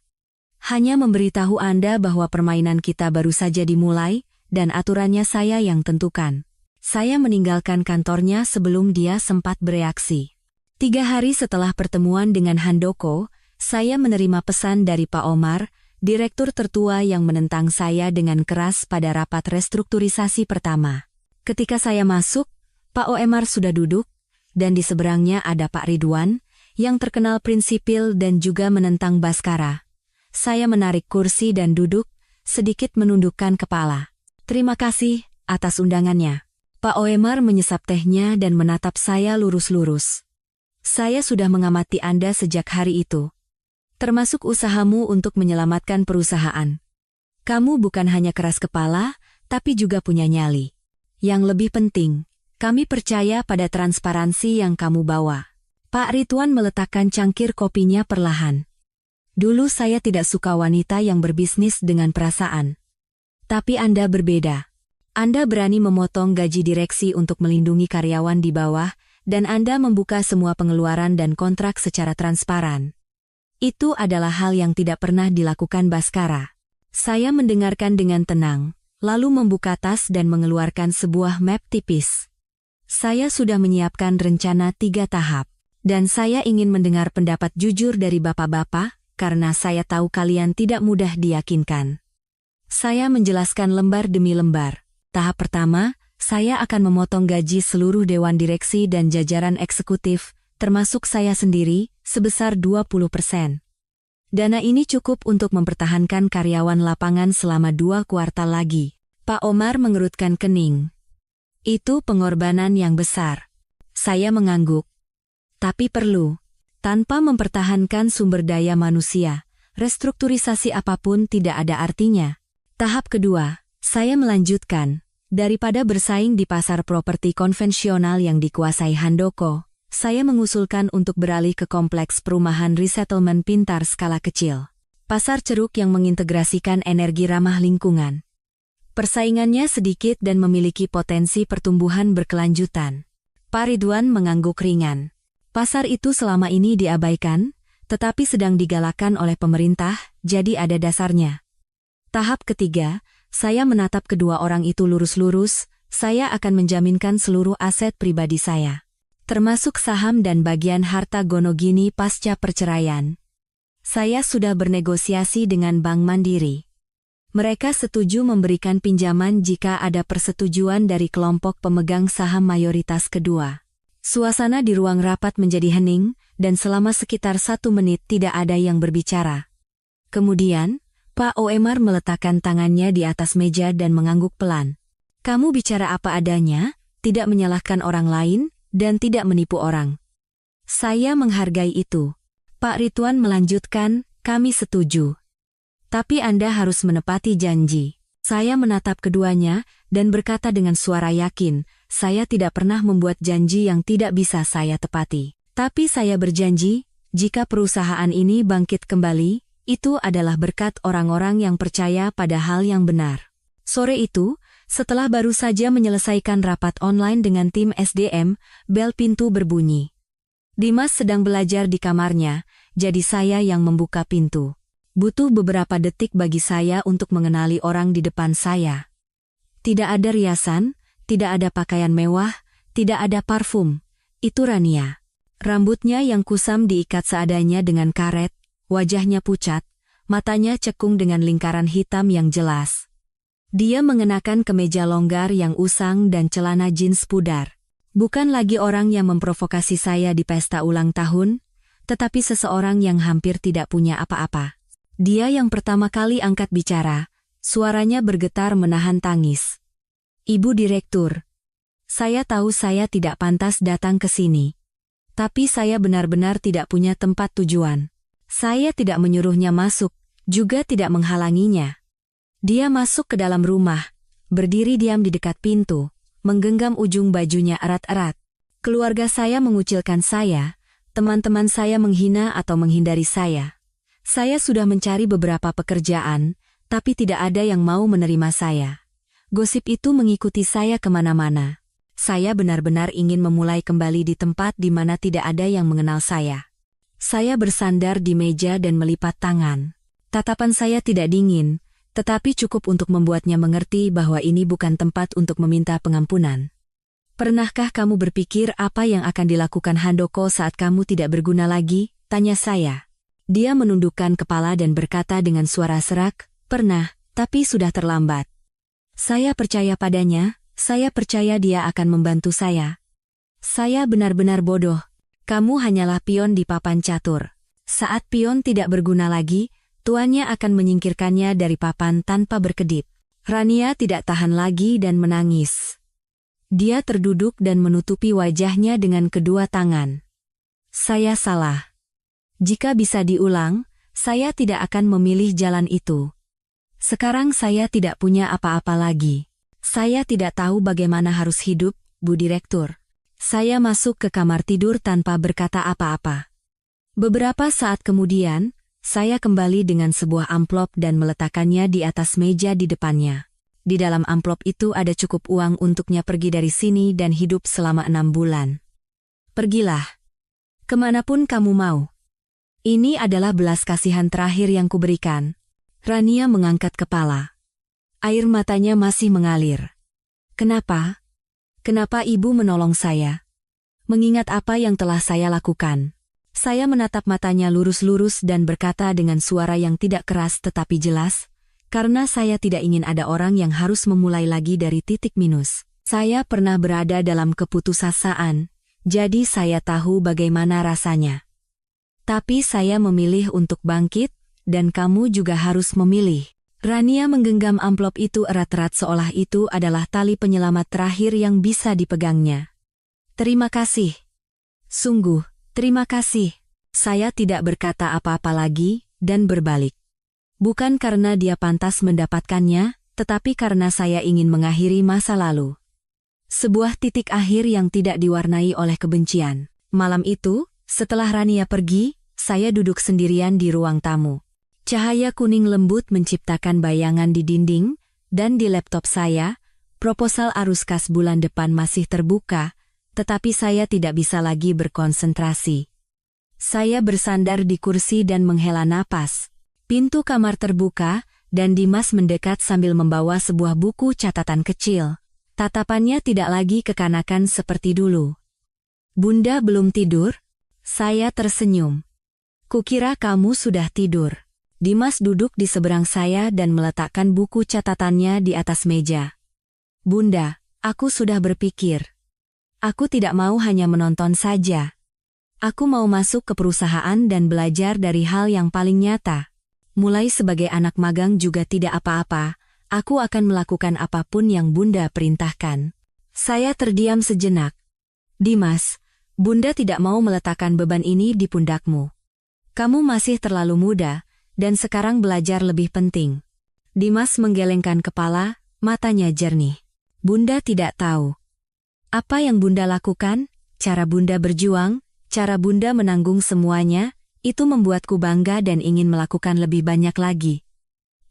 Hanya memberitahu Anda bahwa permainan kita baru saja dimulai, dan aturannya saya yang tentukan." Saya meninggalkan kantornya sebelum dia sempat bereaksi. 3 hari setelah pertemuan dengan Handoko, saya menerima pesan dari Pak Omar, direktur tertua yang menentang saya dengan keras pada rapat restrukturisasi pertama. Ketika saya masuk, Pak Omar sudah duduk, dan di seberangnya ada Pak Ridwan, yang terkenal prinsipil dan juga menentang Baskara. Saya menarik kursi dan duduk, sedikit menundukkan kepala. "Terima kasih atas undangannya." Pak Omar menyesap tehnya dan menatap saya lurus-lurus. "Saya sudah mengamati Anda sejak hari itu. Termasuk usahamu untuk menyelamatkan perusahaan. Kamu bukan hanya keras kepala, tapi juga punya nyali. Yang lebih penting, kami percaya pada transparansi yang kamu bawa." Pak Ridwan meletakkan cangkir kopinya perlahan. "Dulu saya tidak suka wanita yang berbisnis dengan perasaan. Tapi Anda berbeda. Anda berani memotong gaji direksi untuk melindungi karyawan di bawah, dan Anda membuka semua pengeluaran dan kontrak secara transparan. Itu adalah hal yang tidak pernah dilakukan Baskara." Saya mendengarkan dengan tenang, lalu membuka tas dan mengeluarkan sebuah map tipis. "Saya sudah menyiapkan rencana 3 tahap, dan saya ingin mendengar pendapat jujur dari bapak-bapak, karena saya tahu kalian tidak mudah diyakinkan." Saya menjelaskan lembar demi lembar. Tahap pertama, saya akan memotong gaji seluruh dewan direksi dan jajaran eksekutif, termasuk saya sendiri, sebesar 20%. Dana ini cukup untuk mempertahankan karyawan lapangan selama 2 kuartal lagi. Pak Omar mengerutkan kening. "Itu pengorbanan yang besar." Saya mengangguk. "Tapi perlu. Tanpa mempertahankan sumber daya manusia, restrukturisasi apapun tidak ada artinya." Tahap kedua, saya melanjutkan. Daripada bersaing di pasar properti konvensional yang dikuasai Handoko, saya mengusulkan untuk beralih ke kompleks perumahan resettlement pintar skala kecil. Pasar ceruk yang mengintegrasikan energi ramah lingkungan. Persaingannya sedikit dan memiliki potensi pertumbuhan berkelanjutan. Pak Ridwan mengangguk ringan. Pasar itu selama ini diabaikan, tetapi sedang digalakkan oleh pemerintah, jadi ada dasarnya. Tahap ketiga, saya menatap kedua orang itu lurus-lurus, saya akan menjaminkan seluruh aset pribadi saya. Termasuk saham dan bagian harta Gonogini pasca perceraian. Saya sudah bernegosiasi dengan Bank Mandiri. Mereka setuju memberikan pinjaman jika ada persetujuan dari kelompok pemegang saham mayoritas kedua. Suasana di ruang rapat menjadi hening, dan selama sekitar 1 menit tidak ada yang berbicara. Kemudian, Pak Oemar meletakkan tangannya di atas meja dan mengangguk pelan. Kamu bicara apa adanya, tidak menyalahkan orang lain, dan tidak menipu orang. Saya menghargai itu. Pak Ridwan melanjutkan, kami setuju. Tapi Anda harus menepati janji. Saya menatap keduanya, dan berkata dengan suara yakin, saya tidak pernah membuat janji yang tidak bisa saya tepati. Tapi saya berjanji, jika perusahaan ini bangkit kembali, itu adalah berkat orang-orang yang percaya pada hal yang benar. Sore itu, setelah baru saja menyelesaikan rapat online dengan tim SDM, bel pintu berbunyi. Dimas sedang belajar di kamarnya, jadi saya yang membuka pintu. Butuh beberapa detik bagi saya untuk mengenali orang di depan saya. Tidak ada riasan, tidak ada pakaian mewah, tidak ada parfum. Itu Rania. Rambutnya yang kusam diikat seadanya dengan karet, wajahnya pucat, matanya cekung dengan lingkaran hitam yang jelas. Dia mengenakan kemeja longgar yang usang dan celana jeans pudar. Bukan lagi orang yang memprovokasi saya di pesta ulang tahun, tetapi seseorang yang hampir tidak punya apa-apa. Dia yang pertama kali angkat bicara, suaranya bergetar menahan tangis. Ibu Direktur, saya tahu saya tidak pantas datang ke sini. Tapi saya benar-benar tidak punya tempat tujuan. Saya tidak menyuruhnya masuk, juga tidak menghalanginya. Dia masuk ke dalam rumah, berdiri diam di dekat pintu, menggenggam ujung bajunya erat-erat. Keluarga saya mengucilkan saya, teman-teman saya menghina atau menghindari saya. Saya sudah mencari beberapa pekerjaan, tapi tidak ada yang mau menerima saya. Gosip itu mengikuti saya kemana-mana. Saya benar-benar ingin memulai kembali di tempat di mana tidak ada yang mengenal saya. Saya bersandar di meja dan melipat tangan. Tatapan saya tidak dingin, tetapi cukup untuk membuatnya mengerti bahwa ini bukan tempat untuk meminta pengampunan. Pernahkah kamu berpikir apa yang akan dilakukan Handoko saat kamu tidak berguna lagi? Tanya saya. Dia menundukkan kepala dan berkata dengan suara serak, pernah, tapi sudah terlambat. Saya percaya padanya, saya percaya dia akan membantu saya. Saya benar-benar bodoh. Kamu hanyalah pion di papan catur. Saat pion tidak berguna lagi, tuannya akan menyingkirkannya dari papan tanpa berkedip. Rania tidak tahan lagi dan menangis. Dia terduduk dan menutupi wajahnya dengan kedua tangan. Saya salah. Jika bisa diulang, saya tidak akan memilih jalan itu. Sekarang saya tidak punya apa-apa lagi. Saya tidak tahu bagaimana harus hidup, Bu Direktur. Saya masuk ke kamar tidur tanpa berkata apa-apa. Beberapa saat kemudian, saya kembali dengan sebuah amplop dan meletakkannya di atas meja di depannya. Di dalam amplop itu ada cukup uang untuknya pergi dari sini dan hidup selama 6 bulan. Pergilah. Kemanapun kamu mau. Ini adalah belas kasihan terakhir yang kuberikan. Rania mengangkat kepala. Air matanya masih mengalir. Kenapa? Kenapa ibu menolong saya? Mengingat apa yang telah saya lakukan. Saya menatap matanya lurus-lurus dan berkata dengan suara yang tidak keras tetapi jelas, karena saya tidak ingin ada orang yang harus memulai lagi dari titik minus. Saya pernah berada dalam keputusasaan, jadi saya tahu bagaimana rasanya. Tapi saya memilih untuk bangkit, dan kamu juga harus memilih. Rania menggenggam amplop itu erat-erat seolah itu adalah tali penyelamat terakhir yang bisa dipegangnya. Terima kasih. Sungguh, terima kasih. Saya tidak berkata apa-apa lagi, dan berbalik. Bukan karena dia pantas mendapatkannya, tetapi karena saya ingin mengakhiri masa lalu. Sebuah titik akhir yang tidak diwarnai oleh kebencian. Malam itu, setelah Rania pergi, saya duduk sendirian di ruang tamu. Cahaya kuning lembut menciptakan bayangan di dinding, Dan di laptop saya, proposal arus kas bulan depan masih terbuka, tetapi saya tidak bisa lagi berkonsentrasi. Saya bersandar di kursi dan menghela napas. Pintu kamar terbuka, dan Dimas mendekat sambil membawa sebuah buku catatan kecil. Tatapannya tidak lagi kekanakan seperti dulu. "Bunda belum tidur?" Saya tersenyum. "Kukira kamu sudah tidur." Dimas duduk di seberang saya dan meletakkan buku catatannya di atas meja. "Bunda, aku sudah berpikir. Aku tidak mau hanya menonton saja. Aku mau masuk ke perusahaan dan belajar dari hal yang paling nyata. Mulai sebagai anak magang juga tidak apa-apa, aku akan melakukan apapun yang Bunda perintahkan." Saya terdiam sejenak. "Dimas, Bunda tidak mau meletakkan beban ini di pundakmu. Kamu masih terlalu muda, dan sekarang belajar lebih penting." Dimas menggelengkan kepala, matanya jernih. "Bunda tidak tahu. Apa yang Bunda lakukan, cara Bunda berjuang, cara Bunda menanggung semuanya, itu membuatku bangga dan ingin melakukan lebih banyak lagi.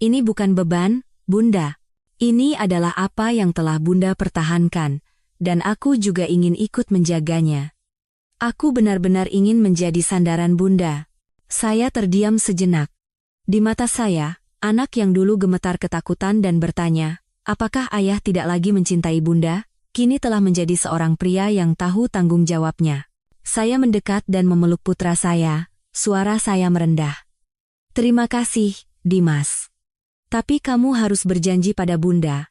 Ini bukan beban, Bunda. Ini adalah apa yang telah Bunda pertahankan, dan aku juga ingin ikut menjaganya. Aku benar-benar ingin menjadi sandaran Bunda." Saya terdiam sejenak. Di mata saya, anak yang dulu gemetar ketakutan dan bertanya, "Apakah ayah tidak lagi mencintai Bunda?" kini telah menjadi seorang pria yang tahu tanggung jawabnya. Saya mendekat dan memeluk putra saya, suara saya merendah. "Terima kasih, Dimas. Tapi kamu harus berjanji pada Bunda.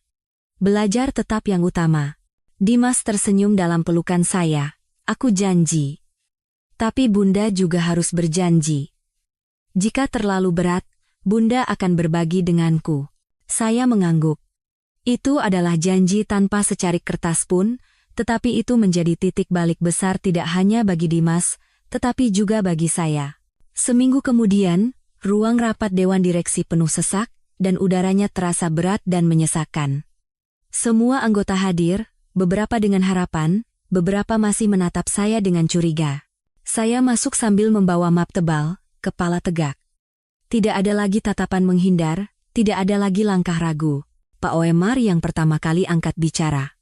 Belajar tetap yang utama." Dimas tersenyum dalam pelukan saya. "Aku janji. Tapi Bunda juga harus berjanji. Jika terlalu berat, Bunda akan berbagi denganku." Saya mengangguk. Itu adalah janji tanpa secarik kertas pun, tetapi itu menjadi titik balik besar tidak hanya bagi Dimas, tetapi juga bagi saya. Seminggu kemudian, ruang rapat Dewan Direksi penuh sesak, dan udaranya terasa berat dan menyesakkan. Semua anggota hadir, beberapa dengan harapan, beberapa masih menatap saya dengan curiga. Saya masuk sambil membawa map tebal, kepala tegak. Tidak ada lagi tatapan menghindar, tidak ada lagi langkah ragu. Pak Oemar yang pertama kali angkat bicara.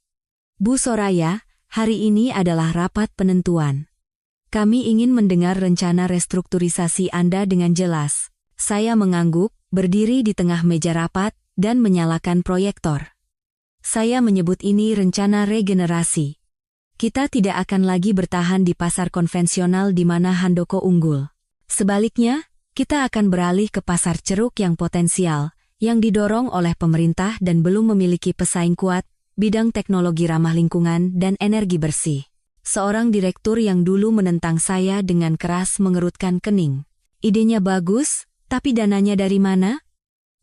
"Bu Soraya, hari ini adalah rapat penentuan. Kami ingin mendengar rencana restrukturisasi Anda dengan jelas." Saya mengangguk, berdiri di tengah meja rapat, dan menyalakan proyektor. Saya menyebut ini rencana regenerasi. Kita tidak akan lagi bertahan di pasar konvensional di mana Handoko unggul. Sebaliknya, kita akan beralih ke pasar ceruk yang potensial, yang didorong oleh pemerintah dan belum memiliki pesaing kuat, bidang teknologi ramah lingkungan dan energi bersih. Seorang direktur yang dulu menentang saya dengan keras mengerutkan kening. "Idenya bagus, tapi dananya dari mana?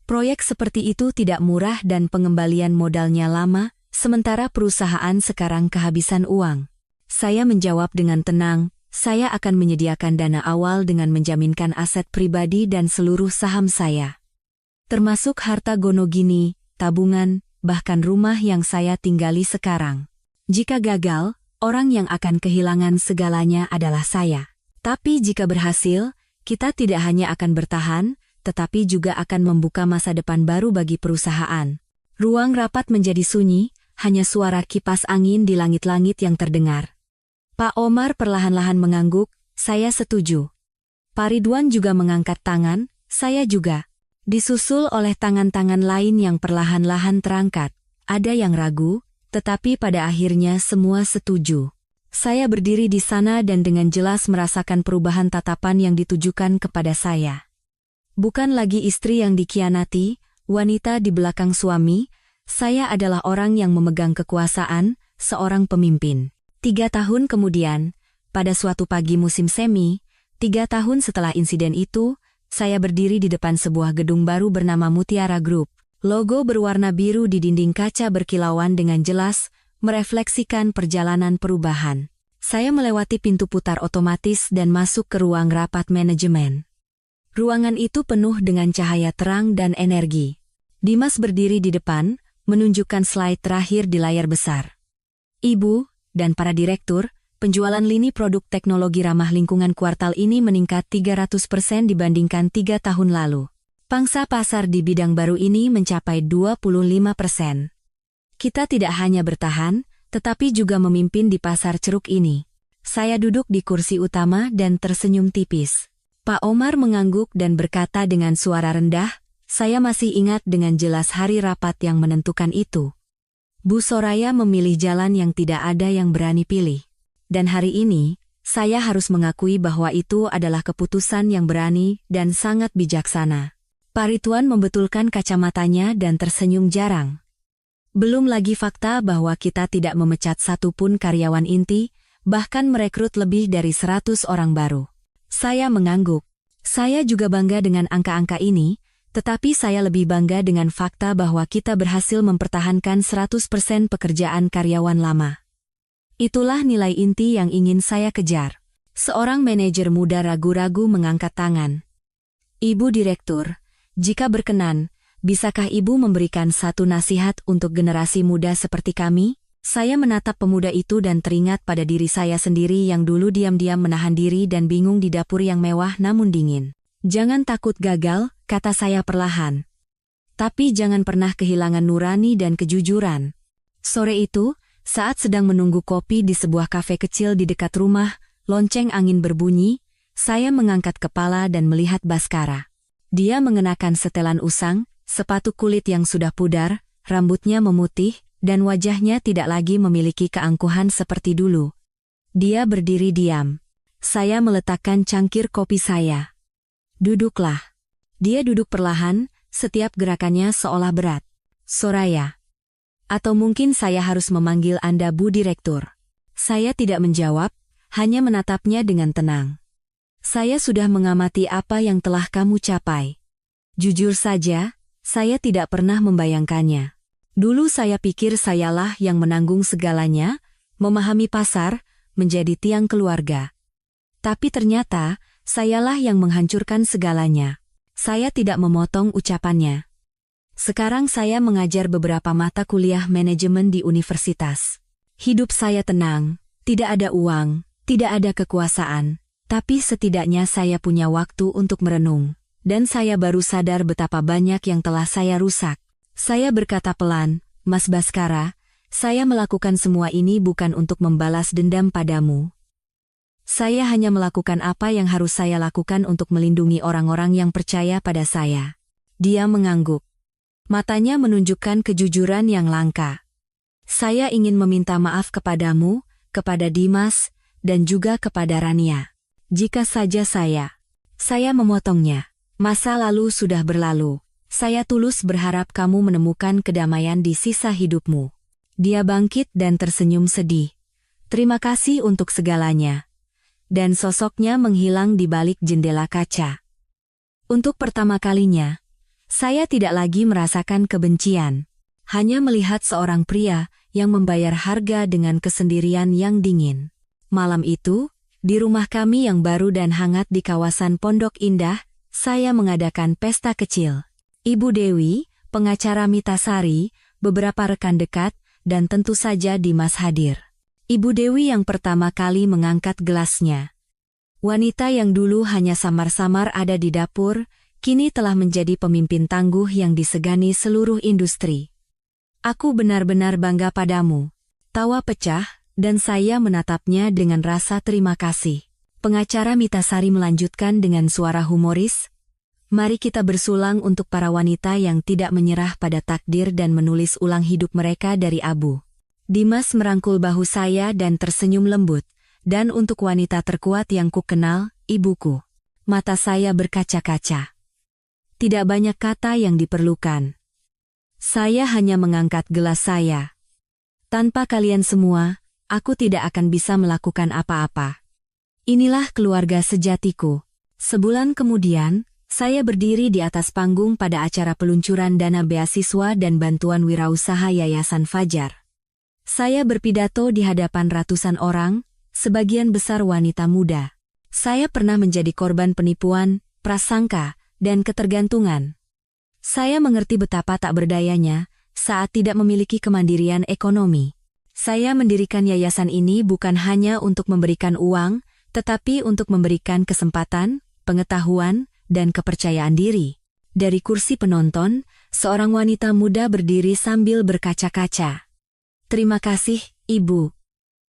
Proyek seperti itu tidak murah dan pengembalian modalnya lama, sementara perusahaan sekarang kehabisan uang." Saya menjawab dengan tenang, "Saya akan menyediakan dana awal dengan menjaminkan aset pribadi dan seluruh saham saya. Termasuk harta Gonogini, tabungan, bahkan rumah yang saya tinggali sekarang. Jika gagal, orang yang akan kehilangan segalanya adalah saya. Tapi jika berhasil, kita tidak hanya akan bertahan, tetapi juga akan membuka masa depan baru bagi perusahaan." Ruang rapat menjadi sunyi, hanya suara kipas angin di langit-langit yang terdengar. Pak Omar perlahan-lahan mengangguk, "Saya setuju." Pak Ridwan juga mengangkat tangan, "Saya juga." Disusul oleh tangan-tangan lain yang perlahan-lahan terangkat. Ada yang ragu, tetapi pada akhirnya semua setuju. Saya berdiri di sana dan dengan jelas merasakan perubahan tatapan yang ditujukan kepada saya. Bukan lagi istri yang dikhianati, wanita di belakang suami, saya adalah orang yang memegang kekuasaan, seorang pemimpin. 3 tahun kemudian, pada suatu pagi musim semi, 3 tahun setelah insiden itu, saya berdiri di depan sebuah gedung baru bernama Mutiara Group. Logo berwarna biru di dinding kaca berkilauan dengan jelas, merefleksikan perjalanan perubahan. Saya melewati pintu putar otomatis dan masuk ke ruang rapat manajemen. Ruangan itu penuh dengan cahaya terang dan energi. Dimas berdiri di depan, menunjukkan slide terakhir di layar besar. "Ibu dan para direktur, penjualan lini produk teknologi ramah lingkungan kuartal ini meningkat 300% dibandingkan 3 tahun lalu. Pangsa pasar di bidang baru ini mencapai 25%. Kita tidak hanya bertahan, tetapi juga memimpin di pasar ceruk ini. Saya duduk di kursi utama dan tersenyum tipis. Pak Omar mengangguk dan berkata dengan suara rendah, "Saya masih ingat dengan jelas hari rapat yang menentukan itu. Bu Soraya memilih jalan yang tidak ada yang berani pilih. Dan hari ini, saya harus mengakui bahwa itu adalah keputusan yang berani dan sangat bijaksana." Pak Ridwan membetulkan kacamatanya dan tersenyum jarang. Belum lagi fakta bahwa kita tidak memecat satupun karyawan inti, bahkan merekrut lebih dari 100 orang baru. Saya mengangguk. Saya juga bangga dengan angka-angka ini, tetapi saya lebih bangga dengan fakta bahwa kita berhasil mempertahankan 100% pekerjaan karyawan lama. Itulah nilai inti yang ingin saya kejar. Seorang manajer muda ragu-ragu mengangkat tangan. "Ibu Direktur, jika berkenan, bisakah Ibu memberikan satu nasihat untuk generasi muda seperti kami?" Saya menatap pemuda itu dan teringat pada diri saya sendiri yang dulu diam-diam menahan diri dan bingung di dapur yang mewah namun dingin. "Jangan takut gagal," kata saya perlahan. "Tapi jangan pernah kehilangan nurani dan kejujuran." Sore itu, saat sedang menunggu kopi di sebuah kafe kecil di dekat rumah, lonceng angin berbunyi, saya mengangkat kepala dan melihat Baskara. Dia mengenakan setelan usang, sepatu kulit yang sudah pudar, rambutnya memutih, dan wajahnya tidak lagi memiliki keangkuhan seperti dulu. Dia berdiri diam. Saya meletakkan cangkir kopi saya. "Duduklah." Dia duduk perlahan, setiap gerakannya seolah berat. "Soraya. Atau mungkin saya harus memanggil Anda Bu Direktur." Saya tidak menjawab, hanya menatapnya dengan tenang. "Saya sudah mengamati apa yang telah kamu capai. Jujur saja, saya tidak pernah membayangkannya. Dulu saya pikir sayalah yang menanggung segalanya, memahami pasar, menjadi tiang keluarga. Tapi ternyata, sayalah yang menghancurkan segalanya." Saya tidak memotong ucapannya. "Sekarang saya mengajar beberapa mata kuliah manajemen di universitas. Hidup saya tenang, tidak ada uang, tidak ada kekuasaan. Tapi setidaknya saya punya waktu untuk merenung. Dan saya baru sadar betapa banyak yang telah saya rusak." Saya berkata pelan, "Mas Baskara, saya melakukan semua ini bukan untuk membalas dendam padamu. Saya hanya melakukan apa yang harus saya lakukan untuk melindungi orang-orang yang percaya pada saya." Dia mengangguk. Matanya menunjukkan kejujuran yang langka. "Saya ingin meminta maaf kepadamu, kepada Dimas, dan juga kepada Rania. Jika saja saya memotongnya. Masa lalu sudah berlalu. Saya tulus berharap kamu menemukan kedamaian di sisa hidupmu." Dia bangkit dan tersenyum sedih. "Terima kasih untuk segalanya." Dan sosoknya menghilang di balik jendela kaca. Untuk pertama kalinya, saya tidak lagi merasakan kebencian. Hanya melihat seorang pria yang membayar harga dengan kesendirian yang dingin. Malam itu, di rumah kami yang baru dan hangat di kawasan Pondok Indah, saya mengadakan pesta kecil. Ibu Dewi, pengacara Mita Sari, beberapa rekan dekat, dan tentu saja Dimas hadir. Ibu Dewi yang pertama kali mengangkat gelasnya. Wanita yang dulu hanya samar-samar ada di dapur, kini telah menjadi pemimpin tangguh yang disegani seluruh industri. "Aku benar-benar bangga padamu." Tawa pecah, dan saya menatapnya dengan rasa terima kasih. Pengacara Mita Sari melanjutkan dengan suara humoris, "Mari kita bersulang untuk para wanita yang tidak menyerah pada takdir dan menulis ulang hidup mereka dari abu." Dimas merangkul bahu saya dan tersenyum lembut. "Dan untuk wanita terkuat yang kukenal, ibuku." Mata saya berkaca-kaca. Tidak banyak kata yang diperlukan. Saya hanya mengangkat gelas saya. "Tanpa kalian semua, aku tidak akan bisa melakukan apa-apa. Inilah keluarga sejatiku." Sebulan kemudian, saya berdiri di atas panggung pada acara peluncuran dana beasiswa dan bantuan wirausaha Yayasan Fajar. Saya berpidato di hadapan ratusan orang, sebagian besar wanita muda. Saya pernah menjadi korban penipuan, prasangka, dan ketergantungan. Saya mengerti betapa tak berdayanya saat tidak memiliki kemandirian ekonomi. Saya mendirikan yayasan ini bukan hanya untuk memberikan uang, tetapi untuk memberikan kesempatan, pengetahuan, dan kepercayaan diri. Dari kursi penonton, seorang wanita muda berdiri sambil berkaca-kaca. Terima kasih, Ibu.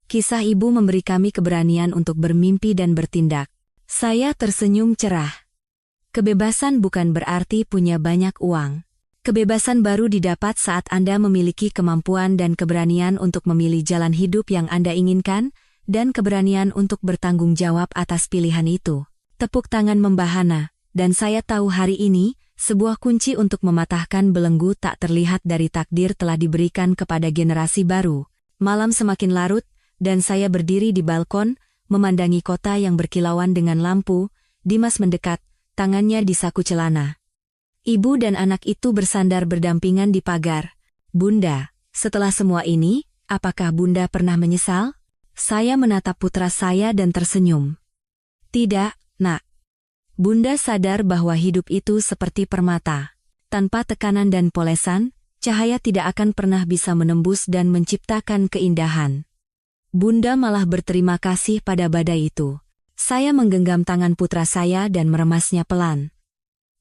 Kisah Ibu memberi kami keberanian untuk bermimpi dan bertindak. Saya tersenyum cerah. Kebebasan bukan berarti punya banyak uang. Kebebasan baru didapat saat Anda memiliki kemampuan dan keberanian untuk memilih jalan hidup yang Anda inginkan, dan keberanian untuk bertanggung jawab atas pilihan itu. Tepuk tangan membahana, dan saya tahu hari ini, sebuah kunci untuk mematahkan belenggu tak terlihat dari takdir telah diberikan kepada generasi baru. Malam semakin larut, dan saya berdiri di balkon, memandangi kota yang berkilauan dengan lampu. Dimas mendekat, tangannya di saku celana. Ibu dan anak itu bersandar berdampingan di pagar. Bunda, setelah semua ini, apakah Bunda pernah menyesal? Saya menatap putra saya dan tersenyum. Tidak, Nak. Bunda sadar bahwa hidup itu seperti permata. Tanpa tekanan dan polesan, cahaya tidak akan pernah bisa menembus dan menciptakan keindahan. Bunda malah berterima kasih pada badai itu. Saya menggenggam tangan putra saya dan meremasnya pelan.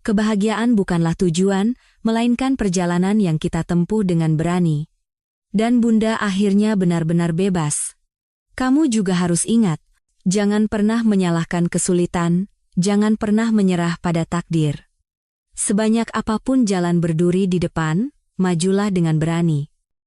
Kebahagiaan bukanlah tujuan, melainkan perjalanan yang kita tempuh dengan berani. Dan Bunda akhirnya benar-benar bebas. Kamu juga harus ingat, jangan pernah menyalahkan kesulitan, jangan pernah menyerah pada takdir. Sebanyak apapun jalan berduri di depan, majulah dengan berani.